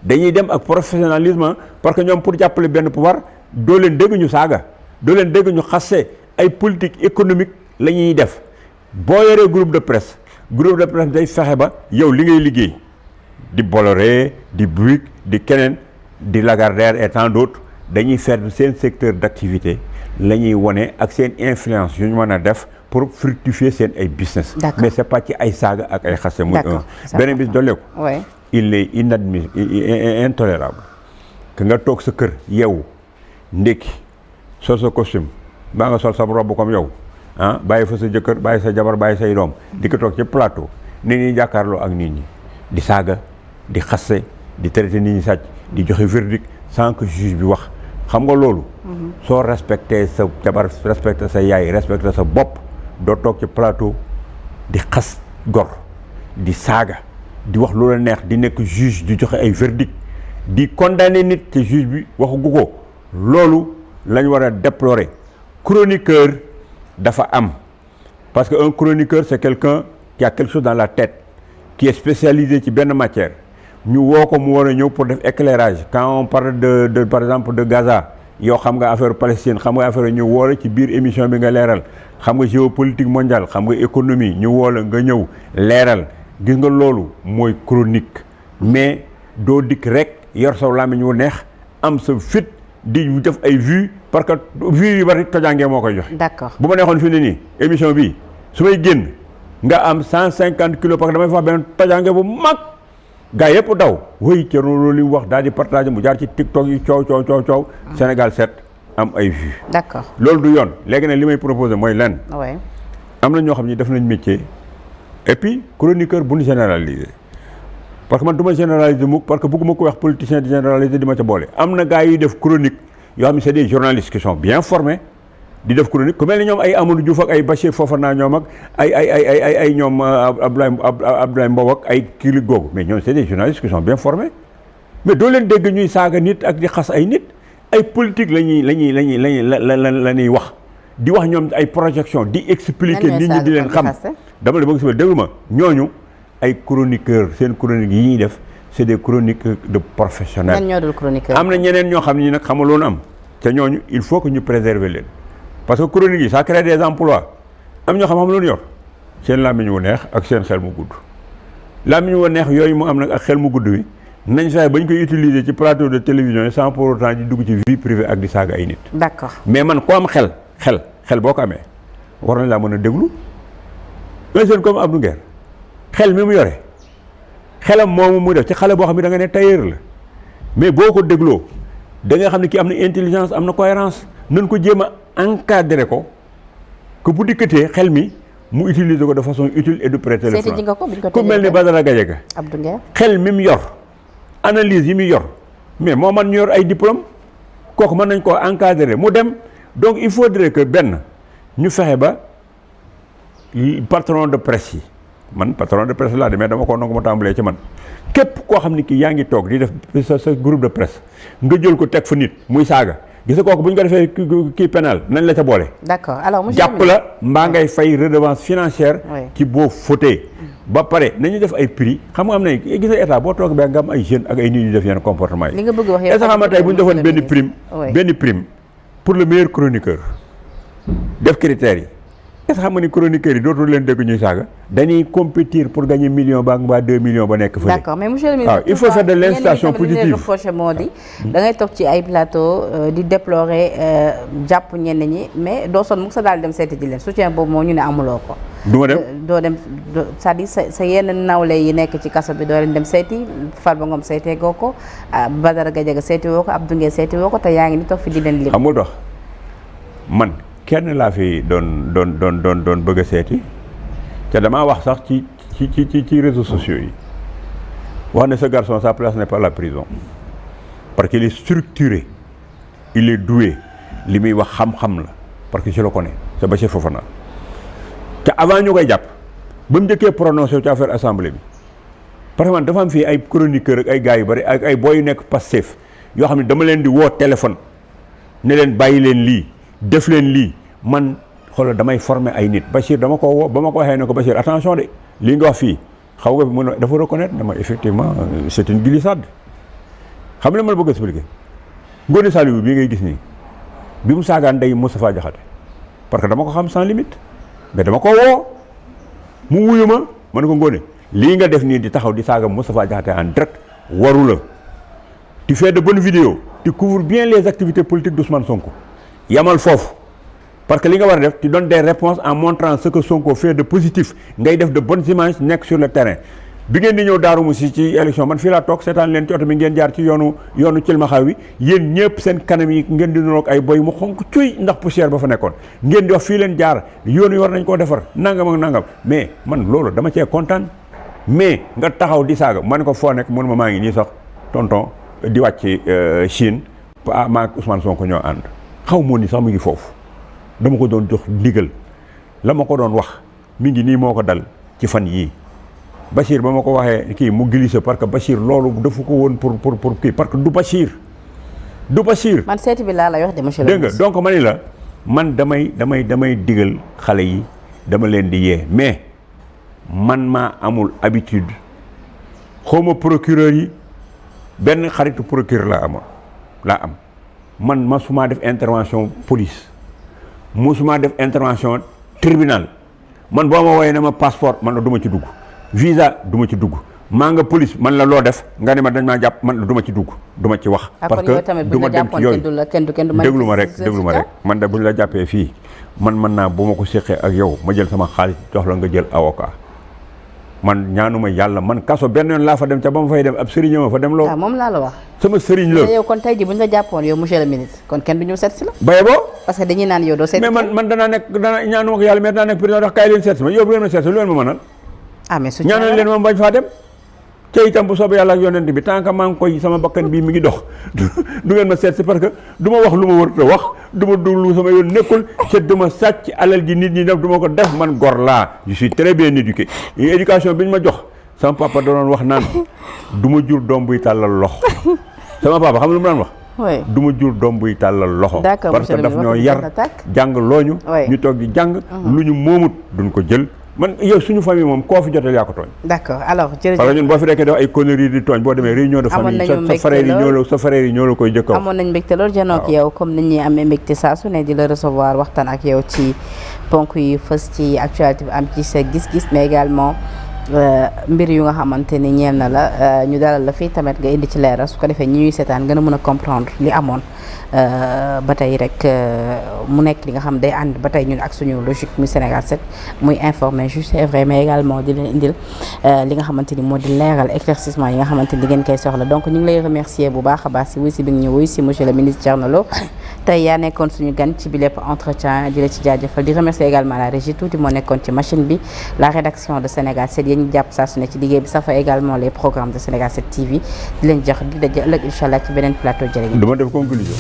dañuy dem ak professionnalisme parce que ñoom pour jàppale benn pouvoir doo leen dégg ñu saaga doo leen dégg ñu xasse ay politique économique la ñuy def boo yoree groupe de presse day fexe ba yow li ngay liggéey di Bolloré di Bouygues di keneen di Lagardère et tant d'autres dañuy faire seen secteur d'activité la ñuy wone ak seen influence yu ñu mën a def pour fructifier seen ay business. Mais c'est pas ci ay saaga ak ay xaste muy beneen bis dolleeku il est intolérable que nga toog sa kër yow ndékki sol sa costume baa nga sol sa robe comme yow bàyyi fa sa jëkkër bàyyi sa jabar bàyyi say doom di ko toog ci plateau nit ñi jàkkaarloo ak nit ñi di saaga di xaste di traité nit ñi sàcc di joxe verdict sans que juge bi wax xam nga loolu soo respecté sa jabar respecté sa yaay respecté sa bopp doo toog ci plateau di xas gor di saaga di wax lu la neex di nekk juge di joxe ay verdict di condamné nit te juge bi waxagu ko loolu lañ war a déplorer. Chroniqueur dafa am parce que un chroniqueur c'est quelqu'un qui a quelque chose dans la tête qui est spécialisé ci benn matière ñu woo ko mu war a ñëw pour def éclairage quand on parle de par exemple de Gaza yow xam nga affaire Palestine xam nga affaire ñu woo la ci biir émission bi nga leeral xam nga géopolitique mondiale xam nga économie ñu woo la nga ñëw leeral gis nga loolu mooy chronique mais doo dikk rek yor saw làmmiñ wu neex am sa fit di def ay vues parce que vues yu bari tojaangee moo koy joxe. D'accord bu ma neexoon fi ne nii émission bi su may génn nga am 150 kilos parce que damay fa benn tojaange bu mag gaa yëpp daw wéy ca loolu li mu wax daal di partager mu jaar ci TikTok yi coow Sénégal 7 am ay vues. D'accord loolu du yoon léegi nag li may proposer mooy lenn. oui am na ñoo xam ni def nañ métier et puis chroniqueur bu ñu généraliser parce que man du ma généraliser mukk parce que bëgguma ko wax politicien di généraliser di ma ca boole am na gars yi def chronique yoo xam ne c'est des journalistes qui sont bien formés di def chronique ku mel ni ñoom ay Amadou Diouf ak ay Bachir Fofana ñoom ak ay ñoom Abdoulaye Mbow ak ay kili googu mais ñoom c'est des journalistes qui sont bien formés mais doo leen dégg ñuy saaga nit ak di xas ay nit ay politique la ñuy wax di wax ñoom ay projection di expliquer nit ñi di leen xam dama la bëgg si déglu ma ñooñu ay chroniqueurs seen chronique yi ñuy def c'est des chroniques de professionnels. ñan ñoo dul chroniqueur am na ñeneen ñoo xam ne nag xamaloon am te ñooñu il faut que ñu préserver leen parce que chronique yi ça crée des emplois am ñoo xam loolu yor seen làmmiñ wu neex ak seen xel mu gudd làmmiñ wu neex yooyu mu am nag ak xel mu gudd wi nañ fexe bañ koy utiliser ci plateau de télévision yi sans pour autant di dugg ci vie privée ak di saaga ay nit. D'accord mais man ko am xel boo ko amee war nañ laa mën a déglu un jeune comme Abdou Nguer xel mi mu yore xelam moomu muy def ci xale boo xam ne da nga ne tailleur la mais boo ko dégloo da nga xam ne kii am na intelligence am na cohérence nañ ko jéem a encadrer ko que bu dikkatee xel mi mu utiliser ko de façon utile et de prêter le flanc ku mel ni Badara Gadiaga Abdou Nguer xel mi mu yor analyse yi muy yor mais moo man ñu yor ay diplôme kooku mën nañ koo encadrer mu dem donc il faudrait que benn ñu fexe ba patron de presse yi man patron de presse laa demee dama ko nangu ma tàmbalee ci man képp koo xam ne kii yaa ngi toog di def sa groupe de presse nga jël ko teg fa nit muy saaga gis nga kooku bu ñu ko defee kii pénal nañ la ca boole. D'accord alors monsieur jàpp la mbaa ngay fay redevance financière. ci boo fautee ba pare nañu def ay prix xam nga am nañ gis nga état boo toog ba nga am ay jeunes ak ay nit yu def yenn comportement yi. li nga bëgg wax yow xam nga tey bu ñu defoon benn prime pour le meilleur chroniqueur def critères yi. est-ce que xam nga ni chroniqueurs yi dootul leen dégg ñuy saaga dañuy compétir pour gagner million ba mbaa 2 millions ba nekk fële. D'accord mais monsieur le ministre il faut faire de l'incitation positive. reproché moo di da ngay toog ci ay plateau di déplorer jàpp ñenn ñi mais doo sonn mu sa daal dem seeti ji leen soutien boobu moo ñu ne amuloo ko. du ma dem doo dem c'est-à-dire sa yenn nawle yi nekk ci kaso bi doo leen dem seeti Farba Ngom seetee goo ko Badara Gadiaga seeti woo ko Abdou Nguer seeti woo ko te yaa ngi ni toog fi di leen lim. xam nga dox man. kenn laa fi doon bëgg a seeti te damaa wax sax ci réseaux sociaux yi wax ne ce garçon sa place n'est pas la prison parce qu'il est structuré il est doué li muy wax xam-xam la parce que je le connais c'est Bachir Fofana te avant ñu koy jàpp ba mu njëkkee prononcé ci affaire assemblée bi parce que man dafa am fii ay chroniqueur ak ay gars yu bari ak ay boy yu nekk Pastef yoo xam ne dama leen di woo téléphone ne leen bàyyi leen lii def leen lii man xoolal damay former ay nit Bachir dama ko woo ba ma ko waxee ne ko Bachir attention de lii nga wax fii xaw nga mën a dafa reconnaître ne ma effectivement c'est une glissade xam ne ma la bëgg a expliquer Ngoné Saliou bii ngay gis nii bi mu saagaan day Moustapha Diakhaté parce que dama ko xam sans limite mais dama ko woo mu wuyu ma ne ko Ngoné lii nga def nii di taxaw di saaga Moustapha Diakhaté en direct waru la tu fais de bonnes vidéos tu couvres bien les activités politiques d'Ousmane Sonko yamal foofu parce que li nga war a def tu donnes des réponses en montrant ce que Sonko fait de positif ngay def de bonnes images nekk sur le terrain bi ngeen di ñëw Darou Moussi ci élection man fii laa toog seetaan leen ci oto bi ngeen jaar ci yoonu Cilmaxaaw wi yéen ñëpp seen kanam yi ngeen di nuroog ay boy mu xonk cuy ndax poussière ba fa nekkoon ngeen di wax fii leen jaar yoon yi war nañ koo defar nangam ak nangam mais man loolu dama cee kontaan mais nga taxaw di saaga man ko foo nekk mun ma maa ngi nii sax tonton di wàcc Chine maa ak Ousmane Sonko ñoo ànd xaw moo ni sax mu ngi foofu dama ko doon jox ndigal la ma ko doon wax mi ngi nii moo ko dal ci fan yii Bachir ba ma ko waxee kii mu glissé parce que Bachir loolu dafa ko woon pour kii parce que du Bachir. man seeti bi laa lay wax de monsieur le dégg nga donc ma ni la man damay digal xale yi dama leen di yee mais man maa amul habitude xawma procureur yi benn xaritu procureur laa am man masumaa def intervention police masumaa def intervention tribunal man boo ma woowee ne ma passeport man la du ma ci dugg. visa du ma ci dugg maa nga police man la loo def nga ne ma dañ maa jàpp man la du ma ci dugg du ma ci wax. parce que du ma dem ci yooyu déglu ma rek man de bu ñu la jàppee fii man mën naa bu ma ko séqee ak yow ma jël sama xaalis jox la nga jël avocat man ñaanuma yàlla man kaso benn yoon laa fa dem ca ba ma fay dem ab sëriñ ma fa dem loo. moom laa la wax. sama sëriñ la yow kon tey ji bu ñu la jàppoon yow monsieur le ministre kon kenn du ñëw seet si la. baye boo parce que dañuy naan yow doo seet mais man danaa ñaanuma ko yàlla mais danaa nekk président wax kaay leen seet si ma yow bu leen ma seet si lu leen ma mënal mais su ñaanal leen moom bañ faa dem te itam bu soobee yàlla ak yonent bi tant que maa ngi koy sama bakkan bii mi ngi dox du ngeen ma seet si parce que du ma wax lu ma warut a wax du ma duglu sama yoon nekkul te du ma sàcc alal ji nit ñi def du ma ko def man gor laa je suis très bien éduqué éducation bi ñu ma jox sama papa da doon wax naan du ma jur doom buy tàllal loxo sama papa xam lu mu daan wax du ma jur doom buy tàllal loxo parce que daf ñoo yar jàng looñu ñu toog di jàng lu ñu moomut duñ ko jël man yow suñu famille moom koo fi joteel yaa ko tooñ. d'accord alors jërëjëf parce que ñun boo fi nekkee def ay conneries di tooñ boo demee réunion de famille sa frère yi ñoo la koy jëkk a amoon nañ mbégte loolu janoo ak yow comme ni ñuy amee mbégte saa su ne di la recevoir waxtaan ak yow ci ponk yu fës ci actualité bi am ci sa gis-gis mais également mbir yu nga xamante ni ñeel na la ñu dalal la fii tamit nga indi ci leeral su ko defee ñi ñuy seetaan gën a mën a comprendre li amoon ba tey rek mu nekk li nga xam day ànd ba tey ñun ak suñu logique muy Sénégal 7 muy informer juste et vrai mais également di leen indil li nga xamante ni moo di leeral éclaircissement yi nga xamante ni di ngeen koy soxla donc ñu ngi lay remercier bu baax a baax si wuy si bi nga ñu wuy si monsieur le ministre Thierno Lo tey yaa nekkoon suñu gan ci bi lépp entretien di la ci jaajëfal di remercier également la régie tuuti moo nekkoon ci machine bi la rédaction de Sénégal 7 yéen ñu jàpp saa su ne ci liggéey bi ça fait également les programmes de Sénégal 7 TV di leen jox di daje ëllëg incha allah ci beneen plateau jërë ngeen. dama def conclusion.